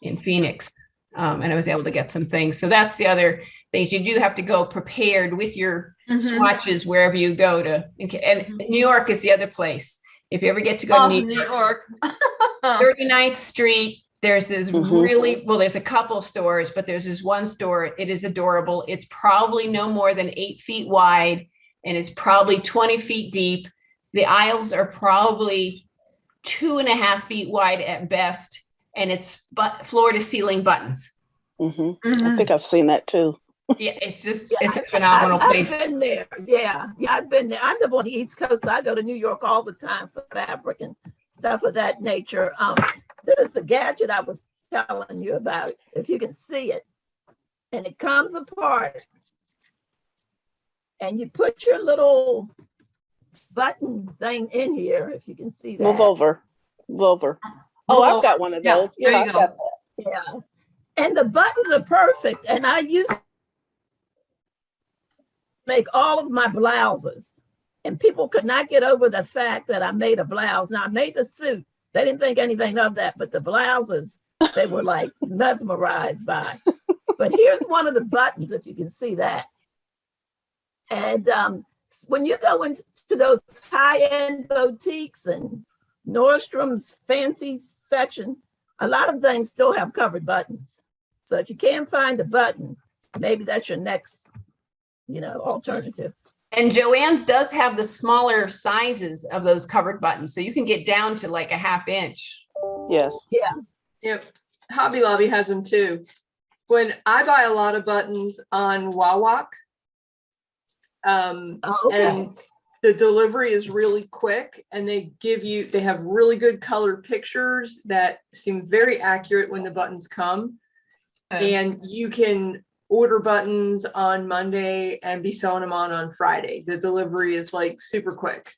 in Phoenix, and I was able to get some things. So that's the other things. You do have to go prepared with your swatches wherever you go to. And New York is the other place. If you ever get to go to New York. 39th Street, there's this really, well, there's a couple stores, but there's this one store. It is adorable. It's probably no more than 8 feet wide, and it's probably 20 feet deep. The aisles are probably 2.5 feet wide at best, and it's floor to ceiling buttons. I think I've seen that too. Yeah, it's just, it's a phenomenal place. I've been there. Yeah, I've been there. I live on the East Coast, so I go to New York all the time for fabric and stuff of that nature. This is the gadget I was telling you about, if you can see it. And it comes apart. And you put your little button thing in here, if you can see that. Move over. Oh, I've got one of those. Yeah, I've got that. Yeah. And the buttons are perfect. And I used to make all of my blouses. And people could not get over the fact that I made a blouse. Now I made the suit. They didn't think anything of that, but the blouses, they were like mesmerized by. But here's one of the buttons, if you can see that. And when you go into those high-end boutiques and Nordstrom's fancy section, a lot of things still have covered buttons. So if you can't find a button, maybe that's your next, alternative. And Joann's does have the smaller sizes of those covered buttons. So you can get down to like a 1/2 inch. Yes. Yeah. Yep. Hobby Lobby has them too. When I buy a lot of buttons on Wawak, and the delivery is really quick, and they have really good color pictures that seem very accurate when the buttons come. And you can order buttons on Monday and be sewing them on Friday. The delivery is like super quick.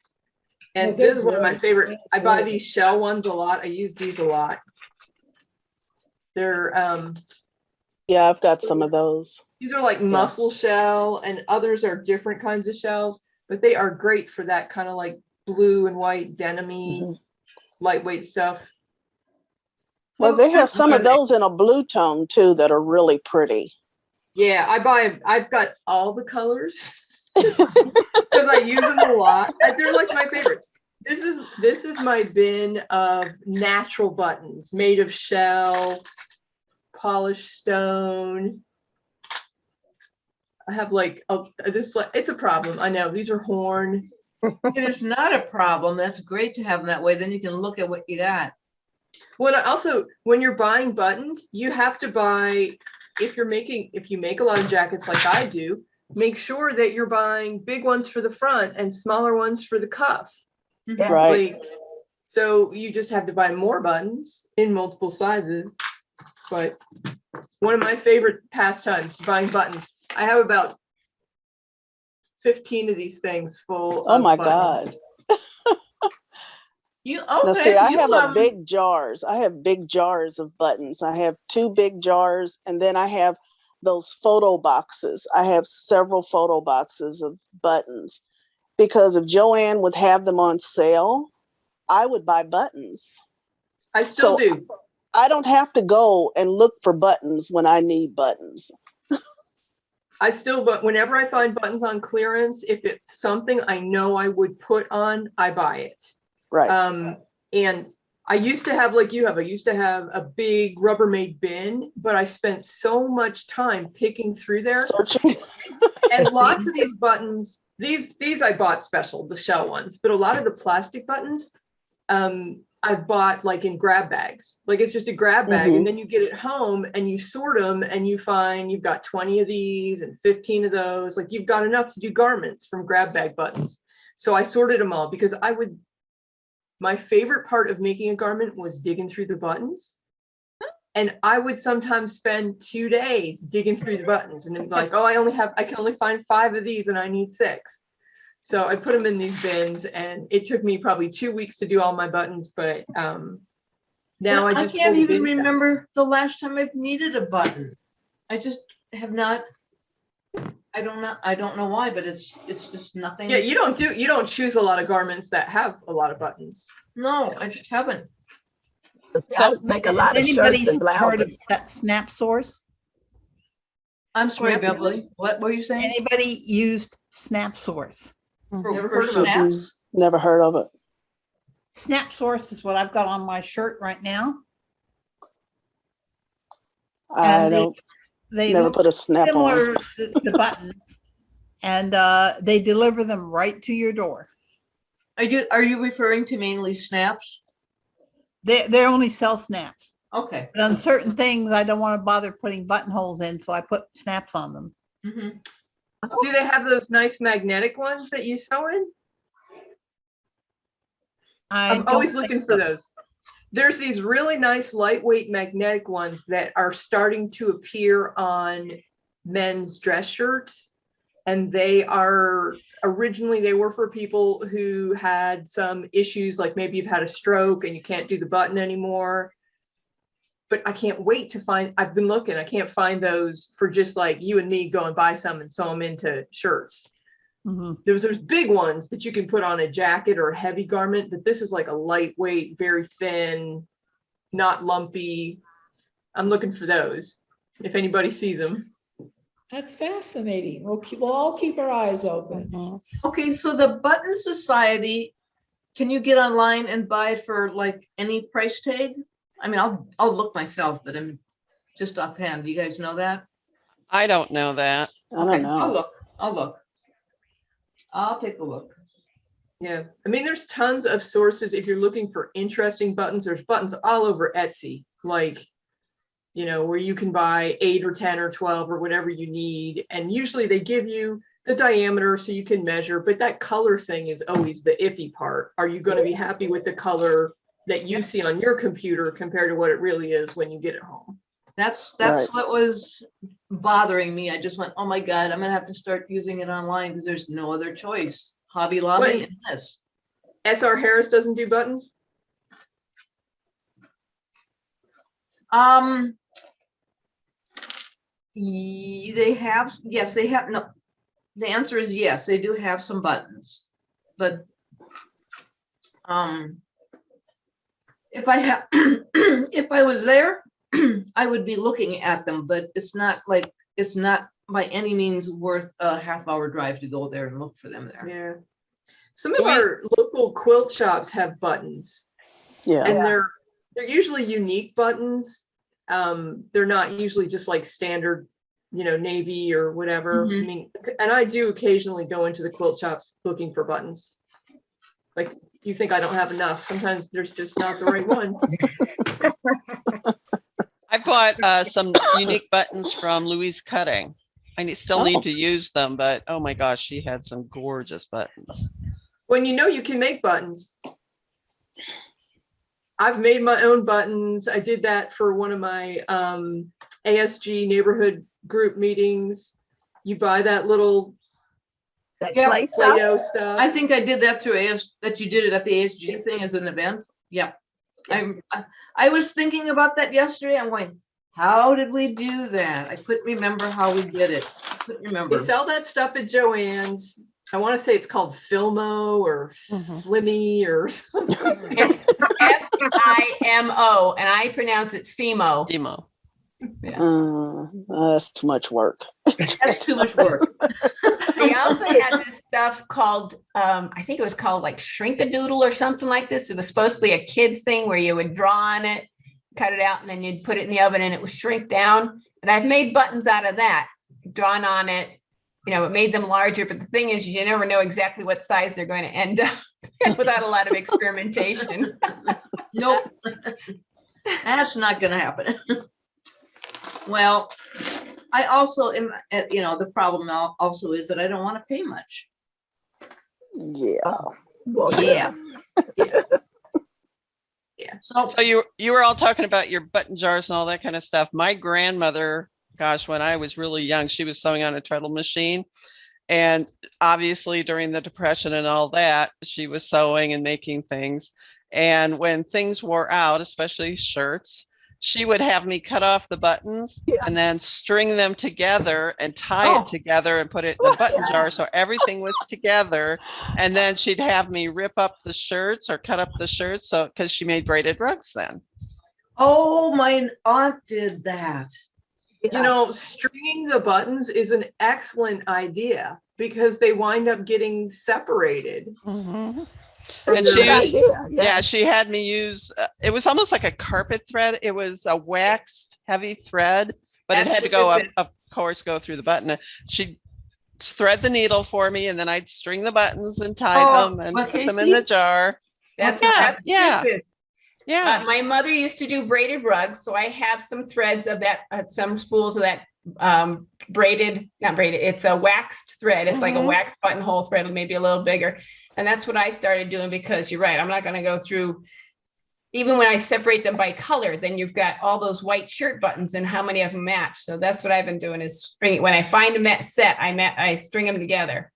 And this is one of my favorite. I buy these shell ones a lot. I use these a lot. They're yeah, I've got some of those. These are like mussel shell, and others are different kinds of shells, but they are great for that kind of like blue and white denim-y lightweight stuff. Well, they have some of those in a blue tone too that are really pretty. Yeah, I've got all the colors because I use them a lot. They're like my favorites. This is my bin of natural buttons made of shell, polished stone. I have like it's a problem. I know these are horn. It's not a problem. That's great to have them that way. Then you can look at what you got. When you're buying buttons, you have to buy, if you make a lot of jackets like I do, make sure that you're buying big ones for the front and smaller ones for the cuff. Right. So you just have to buy more buttons in multiple sizes. But one of my favorite pastimes is buying buttons. I have about 15 of these things full. Oh my God. Now see, I have big jars. I have big jars of buttons. I have 2 big jars, and then I have those photo boxes. I have several photo boxes of buttons because if Joann would have them on sale, I would buy buttons. I still do. I don't have to go and look for buttons when I need buttons. But whenever I find buttons on clearance, if it's something I know I would put on, I buy it. Right. And I used to have, like you have, I used to have a big Rubbermaid bin, but I spent so much time picking through there. Searching. And lots of these buttons, these I bought special, the shell ones, but a lot of the plastic buttons, I bought like in grab bags. Like it's just a grab bag, and then you get it home and you sort them and you find you've got 20 of these and 15 of those. Like you've got enough to do garments from grab bag buttons. So I sorted them all because my favorite part of making a garment was digging through the buttons. And I would sometimes spend 2 days digging through the buttons and it's like, oh, I can only find 5 of these and I need 6. So I put them in these bins and it took me probably 2 weeks to do all my buttons, but now I just can't even remember the last time I've needed a button. I just have not. I don't know why, but it's just nothing. Yeah, you don't choose a lot of garments that have a lot No, I just haven't. So make a lot of shirts and heard of blouses. Snap Source? I'm sorry, Beverly. What were you saying? Anybody used Snap Source? Never heard of snaps? Never heard of it. Snap Source is what I've got on my shirt right now. I don't. They never look put a snap similar on. to the buttons, and they deliver them right to your door. Are you referring to mainly snaps? They only sell snaps. Okay. But on certain things, I don't want to bother putting buttonholes in, so I put snaps on them. Mm-hmm. Do they have those nice magnetic ones that you sew in? I'm always looking for those. There's these really nice lightweight magnetic ones that are starting to appear on men's dress shirts. And they are originally they were for people who had some issues, like maybe you've had a stroke and you can't do the button anymore. But I can't wait to find, I've been looking, I can't find those for just like you and me go and buy some and sew them into shirts. There's big ones that you can put on a jacket or a heavy garment, but this is like a lightweight, very thin, not lumpy. I'm looking for those if anybody sees them. That's fascinating. We'll all keep our eyes open. Okay, so the Button Society, can you get online and buy it for like any price tag? I mean, I'll look myself, but I'm just offhand. Do you guys know that? I don't know that. I don't know. I'll look. I'll take a look. Yeah, I mean, there's tons of sources. If you're looking for interesting buttons, there's buttons all over Etsy, like, you know, where you can buy 8 or 10 or 12 or whatever you need. And usually they give you the diameter so you can measure, but that color thing is always the iffy part. Are you going to be happy with the color that you see on your computer compared to what it really is when you get it home? That's Right. what was bothering me. I just went, oh my God, I'm gonna have to start using it online because there's no other choice. Hobby Lobby and this. SR Harris doesn't do buttons? They have, yes, they have, no, the answer is yes, they do have some buttons, but if I have, if I was there, I would be looking at them, but it's not by any means worth a half-hour drive to go there and look for them there. Yeah. Some of our local quilt shops have buttons. Yeah. And they're usually unique buttons. They're not usually just like standard, you know, navy or whatever. I mean, and I do occasionally go into the quilt shops looking for buttons. Like, you think I don't have enough? Sometimes there's just not the right one. I bought some unique buttons from Louise Cutting. I still need to use them, but oh my gosh, she had some gorgeous buttons. When you know you can make buttons. I've made my own buttons. I did that for one of my ASG neighborhood group meetings. You buy that little Play-Doh stuff. I think I did that through that you did it at the ASG thing as an event. Yeah. I was thinking about that yesterday. I'm going, how did we do that? I couldn't remember how we did it. I couldn't remember. They sell that stuff at Joann's. I want to say it's called Filmo or Flimmy or something. It's Fimo, and I pronounce it Fimo. Fimo. That's too much work. That's too much work. I also had this stuff called, I think it was called like Shrink-a-Doodle or something like this. It was supposed to be a kid's thing where you would draw on it, cut it out, and then you'd put it in the oven and it would shrink down. And I've made buttons out of that, drawn on it. You know, it made them larger, but the thing is, you never know exactly what size they're going to end up without a lot of experimentation. Nope. That's not going to happen. Well, I also am, you know, the problem also is that I don't want to pay much. Yeah. Well, Yeah. Yeah. So you were all talking about your button jars and all that kind of stuff. My grandmother, gosh, when I was really young, she was sewing on a treadle machine. And obviously during the Depression and all that, she was sewing and making things. And when things wore out, especially shirts, she would have me cut off the buttons and then string them together and tie it together and put it in a button jar. So everything was together. And then she'd have me rip up the shirts or cut up the shirts. So, because she made braided rugs then. Oh, my aunt did that. You know, stringing the buttons is an excellent idea because they wind up getting separated. Mm-hmm. And she used, she had me use, it was almost like a carpet thread. It was a waxed heavy thread, but it had to go up, of course, go through the button. She'd thread the needle for me and then I'd string the buttons and tie them and put them in the jar. That's my mother used to do braided rugs. So I have some threads of that, some spools of that not braided, it's a waxed thread. It's like a waxed buttonhole thread, maybe a little bigger. And that's what I started doing because you're right. I'm not going to go through, even when I separate them by color, then you've got all those white shirt buttons and how many of them match. So that's what I've been doing is string. When I find a set, I string them together.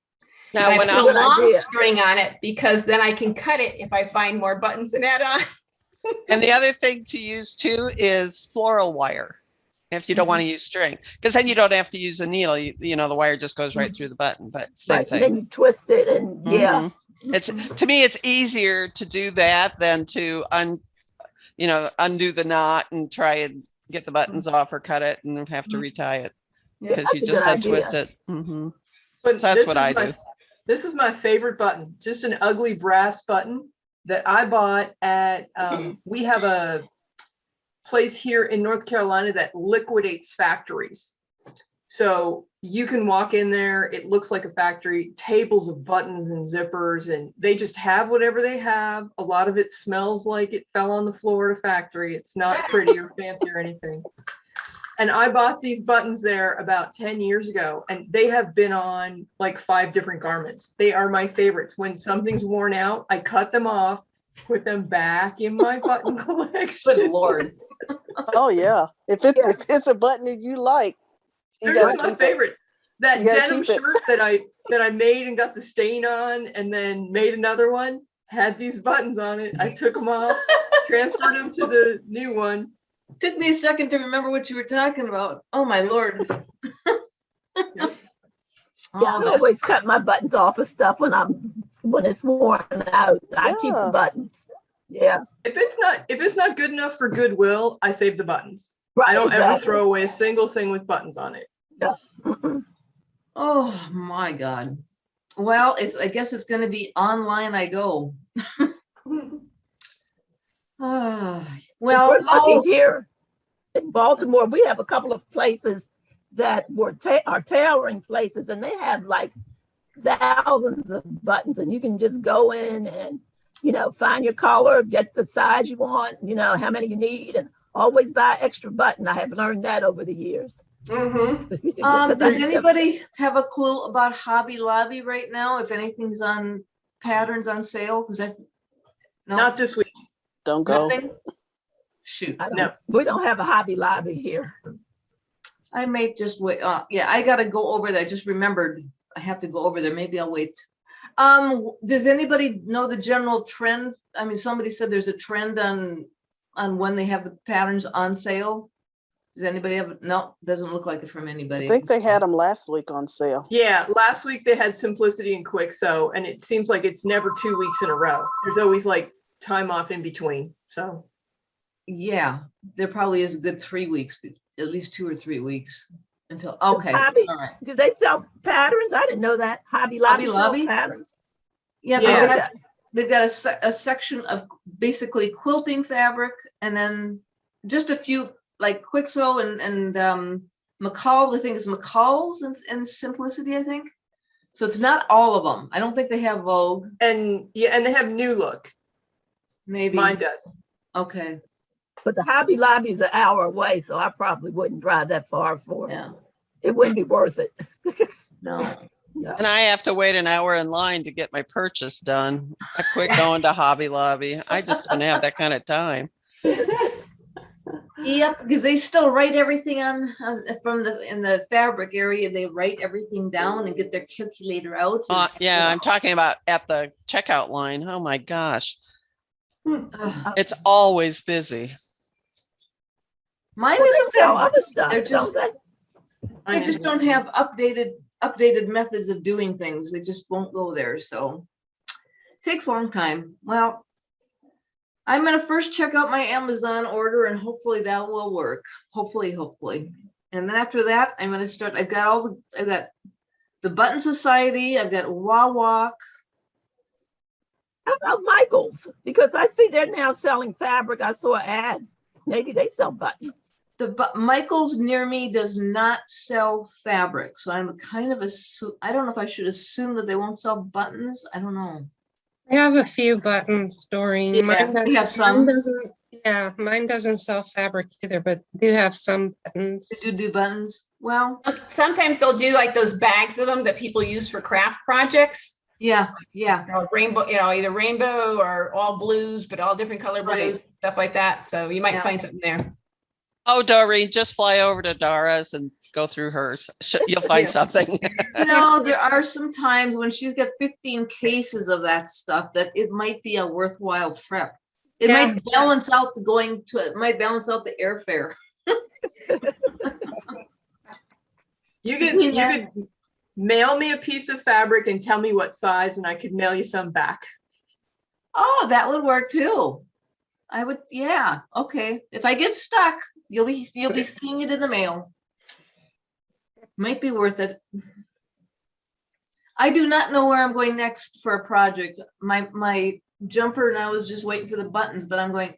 Now, when I put a long string on it, because then I can cut it if I find more buttons and add on. And the other thing to use too is floral wire. If you don't want to use string, because then you don't have to use a needle. You know, the wire just goes right through the button, but same thing. Then you twist it and It's, to me, it's easier to do that than to undo the knot and try and get the buttons off or cut it and have to retie it because you just untwist it. But so that's what I do. This is my favorite button, just an ugly brass button that I bought at, we have a place here in North Carolina that liquidates factories. So you can walk in there, it looks like a factory, tables of buttons and zippers, and they just have whatever they have. A lot of it smells like it fell on the floor at a factory. It's not pretty or fancy or anything. And I bought these buttons there about 10 years ago, and they have been on like 5 different garments. They are my favorites. When something's worn out, I cut them off, put them back in my button collection. Good Lord. Oh yeah. If it's a button that you like, they're just my favorite. That denim shirt that I made and got the stain on and then made another one had these buttons on it. I took them off, transferred them to the new one. Took me a second to remember what you were talking about. Oh my Lord. I always cut my buttons off of stuff when it's worn out. I keep the buttons. Yeah. If it's not good enough for Goodwill, I save the buttons. Right, I don't ever throw away a single thing with buttons on it. Yeah. Oh my God. Well, I guess it's going to be online I go. Well, we're lucky here in Baltimore. We have a couple of places that are tailoring places, and they have like thousands of buttons, and you can just go in and find your color, get the size you want, how many you need, and always buy extra button. I have learned that over the years. Does anybody have a clue about Hobby Lobby right now? If anything's on patterns on sale? Because not this week. Don't go. Nothing? Shoot. No, we don't have a Hobby Lobby here. I may just wait. Yeah, I got to go over there. I just remembered I have to go over there. Maybe I'll wait. Does anybody know the general trend? I mean, somebody said there's a trend on when they have the patterns on sale. Does anybody have? No, doesn't look like it from anybody. I think they had them last week on sale. Yeah, last week they had Simplicity and Quick Sew, and it seems like it's never 2 weeks in a row. There's always like time off in between. So yeah, there probably is a good 3 weeks at least 2 or 3 weeks until, okay, Hobby, all right. do they sell patterns? I didn't know that. Hobby Lobby sells Lobby? patterns. Yeah, Yeah. they've got a section of basically quilting fabric, and then just a few like Quick Sew and McCall's. I think it's McCall's and Simplicity, I think. So it's not all of them. I don't think they have Vogue. And yeah, and they have New Look. Maybe. Mine does. Okay. But the Hobby Lobby is an hour away, so I probably wouldn't drive that far for it. Yeah. It wouldn't be worth it. No. No. And I have to wait an hour in line to get my purchase done. I quit going to Hobby Lobby. I just don't have that kind of time. Yep, because they still write everything on in the fabric area. They write everything down and get their calculator out. Yeah, I'm talking about at the checkout line. Oh my gosh. Ugh. It's always busy. Mine Well, isn't they sell that. other stuff, They're just, don't they? I just don't have updated methods of doing things. They just won't go there. So takes a long time. Well, I'm gonna first check out my Amazon order and hopefully that will work. Hopefully. And then after that, I'm gonna start. I've got the Button Society. I've got Wawak. How about Michael's? Because I see they're now selling fabric. I saw ads. Maybe they sell buttons. Michael's near me does not sell fabric, so I'm kind of I don't know if I should assume that they won't sell buttons. I don't know. I have a few buttons, Doreen. Yeah, Mine they have doesn't, some. mine doesn't sell fabric either, but do have some buttons. They do buttons. Well, Sometimes they'll do like those bags of them that people use for craft projects. yeah. Rainbow, either rainbow or all blues, but all different color blues, Right. stuff like that. So you might Yeah. find something there. Oh, Doreen, just fly over to Dara's and go through hers. You'll find Yeah. something. There are some times when she's got 15 cases of that stuff that it might be a worthwhile trip. It Yeah. might balance out it might balance out the airfare. You could mail me a piece of fabric and tell me what size, and I could mail you some back. Oh, that would work too. I would, yeah, okay. If I get stuck, you'll be seeing it in the mail. Might be worth it. I do not know where I'm going next for a project. My jumper, and I was just waiting for the buttons, but I'm going,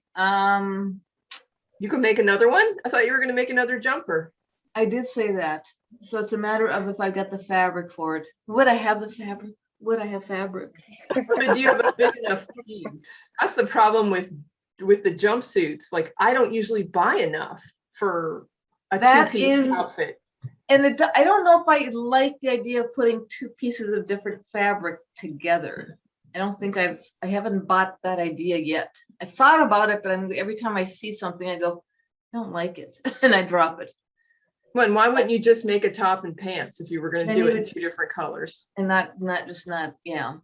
You can make another one? I thought you were going to make another jumper. I did say that. So it's a matter of if I got the fabric for it. Would I have the fabric? Would I have fabric? But do you have a big enough piece? That's the problem with the jumpsuits. Like, I don't usually buy enough for a two-piece outfit. And I don't know if I like the idea of putting two pieces of different fabric together. I haven't bought that idea yet. I thought about it, but every time I see something, I go, I don't like it, and I drop it. Well, why wouldn't you just make a top and pants if you were going to do it in two different colors? And yeah.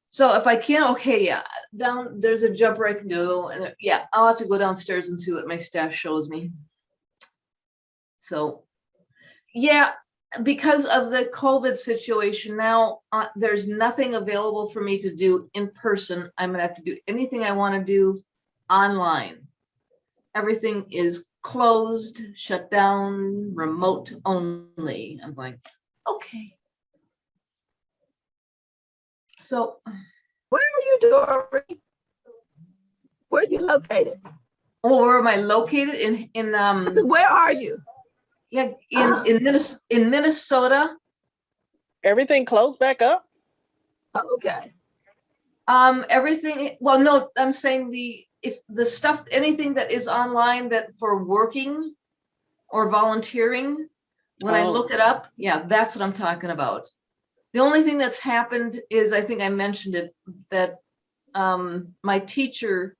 So if I can, okay, yeah, there's a jumper I can do, and yeah, I'll have to go downstairs and see what my staff shows me. So, yeah, because of the COVID situation now, there's nothing available for me to do in person. I'm gonna have to do anything I want to do online. Everything is closed, shut down, remote only. I'm going, okay. So, where are you, Dory? Where are you located? Oh, where am I located? Where are you? Yeah, in Minnesota. Everything closed back up? Oh, okay. Everything, well, no, I'm saying if the stuff, anything that is online that for working or volunteering, when I look it up, yeah, that's what I'm talking about. The only thing that's happened is, I think I mentioned it, that my teacher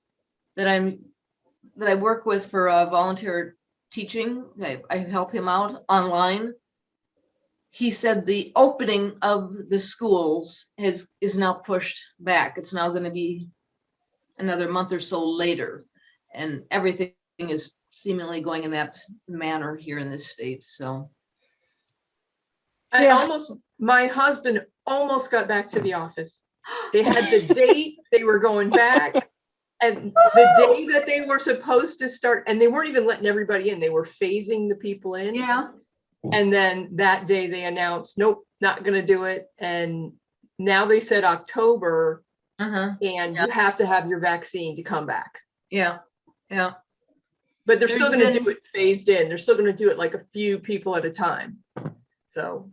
that I work with for volunteer teaching, I help him out online. He said the opening of the schools is now pushed back. It's now going to be another month or so later, and everything is seemingly going in that manner here in this state. So, My husband almost got back to the office. They had the date, they were going back, And the day that they were supposed to start, and they weren't even letting everybody in, they were phasing the people in. Yeah. And then that day they announced, nope, not gonna do it. And now they said October, and you have to have your vaccine to come back. Yeah. Yeah. But they're There's still gonna been- do it phased in. They're still gonna do it like a few people at a time. So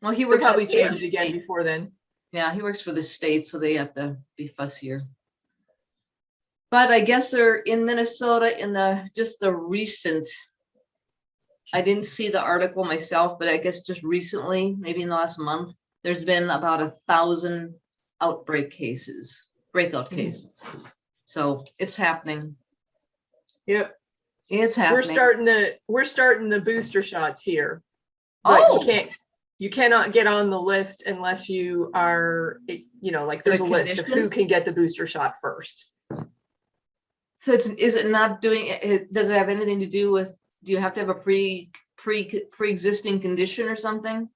Well, he they'll works probably for change the it again state. before then. Yeah, he works for the state, so they have to be fussier. But I guess they're in Minnesota in the recent. I didn't see the article myself, but I guess just recently, maybe in the last month, there's been about 1,000 breakout cases. So it's happening. Yep. It's happening. We're starting the booster shots here. But you cannot get on the list unless you are, like there's a list of who can get the booster shot first. So is it not doing it? Does it have anything to do with, do you have to have a pre-existing condition or something?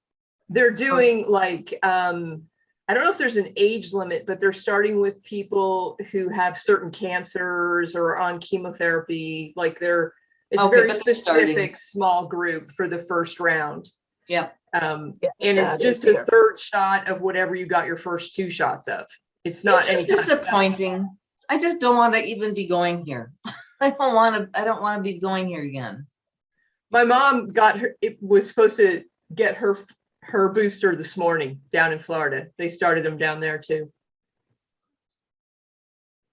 They're doing like, I don't know if there's an age limit, but they're starting with people who have certain cancers or on chemotherapy. Like it's a very specific small group for the first round. Yeah. And it's just a third shot of whatever you got your first 2 shots of. It's not It's just disappointing. I just don't want to even be going here. I don't want to be going here again. My mom was supposed to get her booster this morning down in Florida. They started them down there too.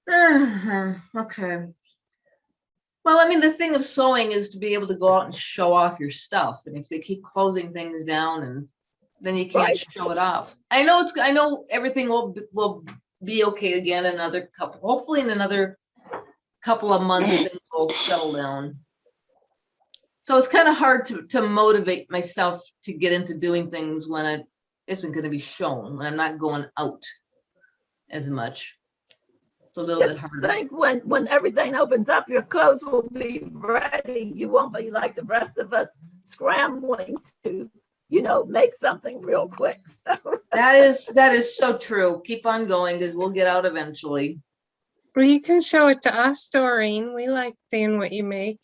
Okay. Well, I mean, the thing of sewing is to be able to go out and show off your stuff. And if they keep closing things down, and then you can't show it off. I know everything will be okay again hopefully in another couple of months things will settle down. So it's kind of hard to motivate myself to get into doing things when it isn't going to be shown, when I'm not going out as much. It's a little bit harder. I think when everything opens up, your clothes will be ready. You won't be like the rest of us scrambling to, make something real quick. That is so true. Keep on going because we'll get out eventually. Well, you can show it to us, Doreen. We like seeing what you make.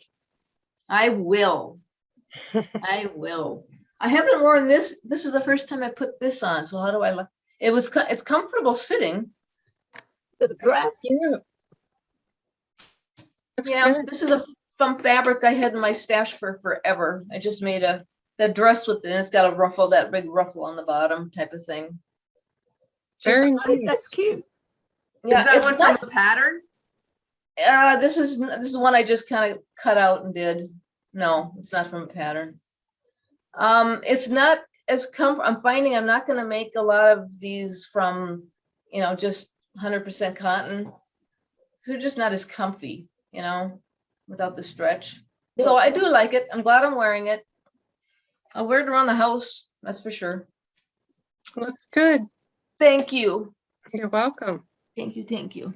I will. I will. I haven't worn this. This is the first time I put this on. So how do I look? It's comfortable sitting. The dress. Yeah, this is some fabric I had in my stash for forever. I just made that dress with it, and it's got a ruffle, that big ruffle on the bottom type of thing. Very nice. That's cute. Yeah, is that one from a pattern? This is one I just kind of cut out and did. No, it's not from a pattern. It's not as I'm finding I'm not going to make a lot of these from, just 100% cotton. They're just not as comfy, without the stretch. So I do like it. I'm glad I'm wearing it. I'll wear it around the house. That's for sure. Looks good. Thank you. You're welcome. Thank you. Thank you.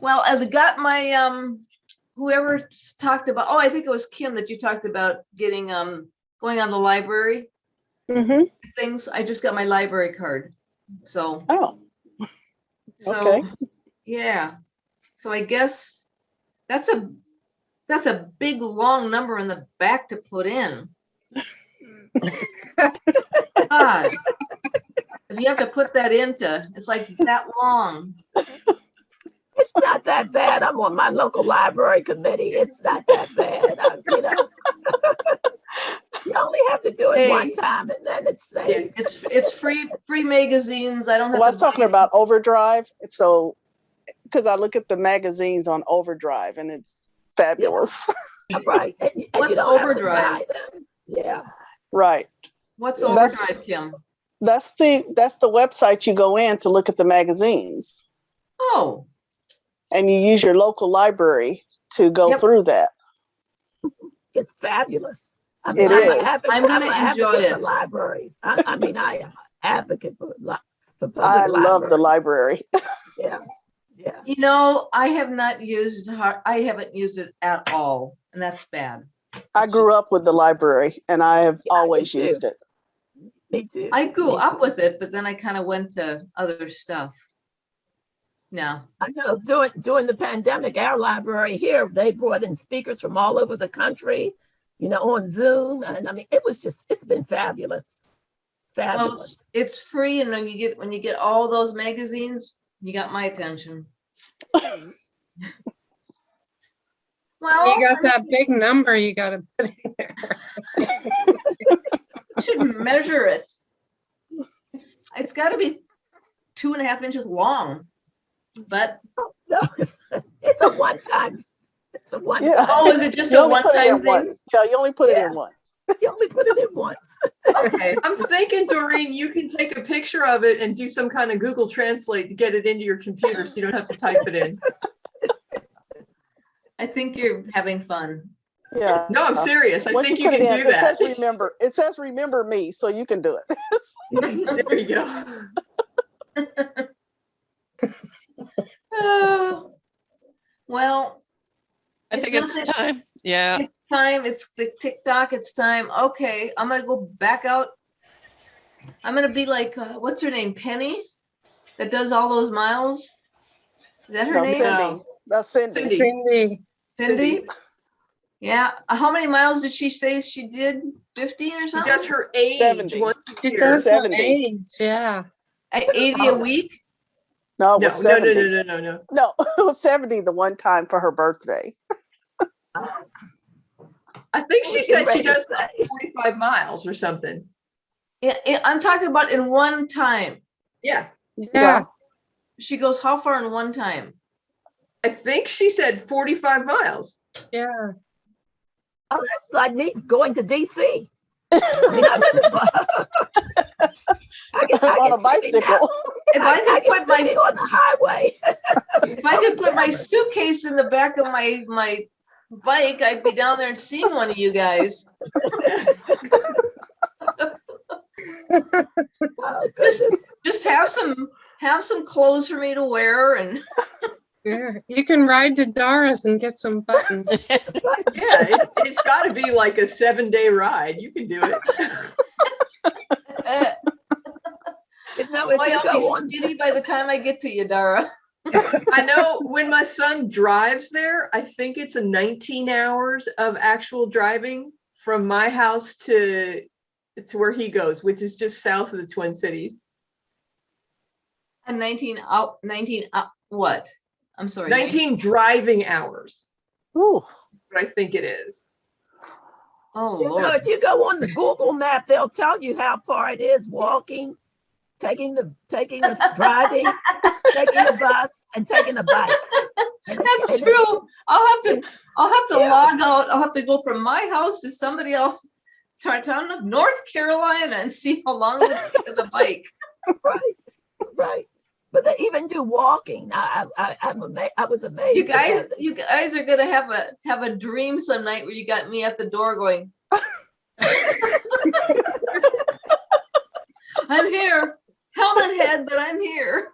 Well, as I got my, whoever talked about, I think it was Kim that you talked about getting, going on the library things. I just got my library card. So. Okay. Yeah. So I guess that's a big, long number in the back to put in. God. If you have to put that it's like that long. It's not that bad. I'm on my local library committee. It's not that bad. You only have to do it one time, and then it's safe. It's free magazines. I don't have. Well, I was talking about Overdrive. So, because I look at the magazines on Overdrive, and it's fabulous. Yeah. Right. And what's Overdrive? Yeah. Right. What's Overdrive, Kim? That's the website you go in to look at the magazines. Oh. And you use your local library to go through that. It's fabulous. It is. I'm going to enjoy it. For libraries. I am an advocate for public I love the library. Yeah. I haven't used it at all, and that's bad. I grew up with the library, and I have always used it. Me too. I grew up with it, but then I kind of went to other stuff. No. I know during the pandemic, our library here, they brought in speakers from all over the country, on Zoom. And I mean, it's been fabulous. Well, Fabulous. it's free, and when you get all those magazines, you got my attention. Well, You got that big number you got to put in there. I should measure it. It's got to be 2.5 inches long, but No, it's a one-time. It's a one-time. Yeah. oh, is it just You a only put it in one-time thing? once. Yeah, you only put it in Yeah. once. You only put it in once. Okay. I'm thinking, Doreen, you can take a picture of it and do some kind of Google Translate to get it into your computer so you don't have to type it in. I think you're having fun. Yeah. No, I'm serious. I Once think you you put it can in, do it says that. remember. It says remember me, so you can do it. There you go. Well, I It's think it's nothing- time. Yeah. it's time. It's the TikTok. It's time. Okay, I'm gonna go back out. I'm gonna be like, what's her name, Penny, that does all those miles. Is that her No, name? Cindy. That's Cindy. Cindy. Cindy. Cindy. Yeah. How many miles did she say she did? 15 or She something? does her age 70. once a She year. does her 70. age, yeah. 80 a week. No, it No, was no, no, 70. no, no, no, no. No, it was 70 the one time for her birthday. I think she said she does Say. 45 miles or something. I'm talking about in one time. Yeah. Yeah. She goes how far in one time? I think she said 45 miles. Yeah. Oh, that's like me going to DC. I mean, I'm in the On a bicycle. If I could put my on the highway. if I could put my suitcase in the back of my bike, I'd be down there and seeing one of you guys. Oh, goodness. Just have some clothes for me to wear, and Yeah. You can ride to Dora's and get some buttons. Yeah, it's got to be like a 7-day ride. You can do it. No, if boy, you I'll go be on, skinny by the time I get to you, Dara. I know when my son drives there, I think it's a 19 hours of actual driving from my house to where he goes, which is just south of the Twin Cities. And 19 what? I'm sorry. 19 driving hours. Ooh. But I think it is. Oh you know, Lord. if you go on the Google map, they'll tell you how far it is walking, taking the driving, taking a bus, and taking a bike. That's true. I'll have to Yeah. log out. I'll have to go from my house to somebody else, town of North Carolina, and see how long it would take on the bike. Right. But they even do walking. I'm amazed. I was amazed. You guys are gonna have a dream some night where you got me at the door going, I'm here, helmet head, but I'm here.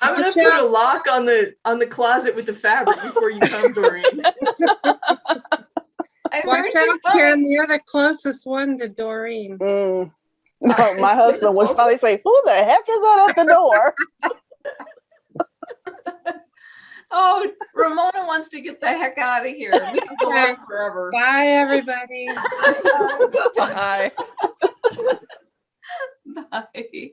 I'm gonna Watch put a out. lock on the closet with the fabric before you come, Doreen. I heard Watch you out, coming. Kim. You're the closest one to Doreen. No, my husband would probably say, "Who the heck is that at the door?" Oh, Ramona wants to get the heck out of here. We can go on forever. Bye, everybody. Bye. Bye.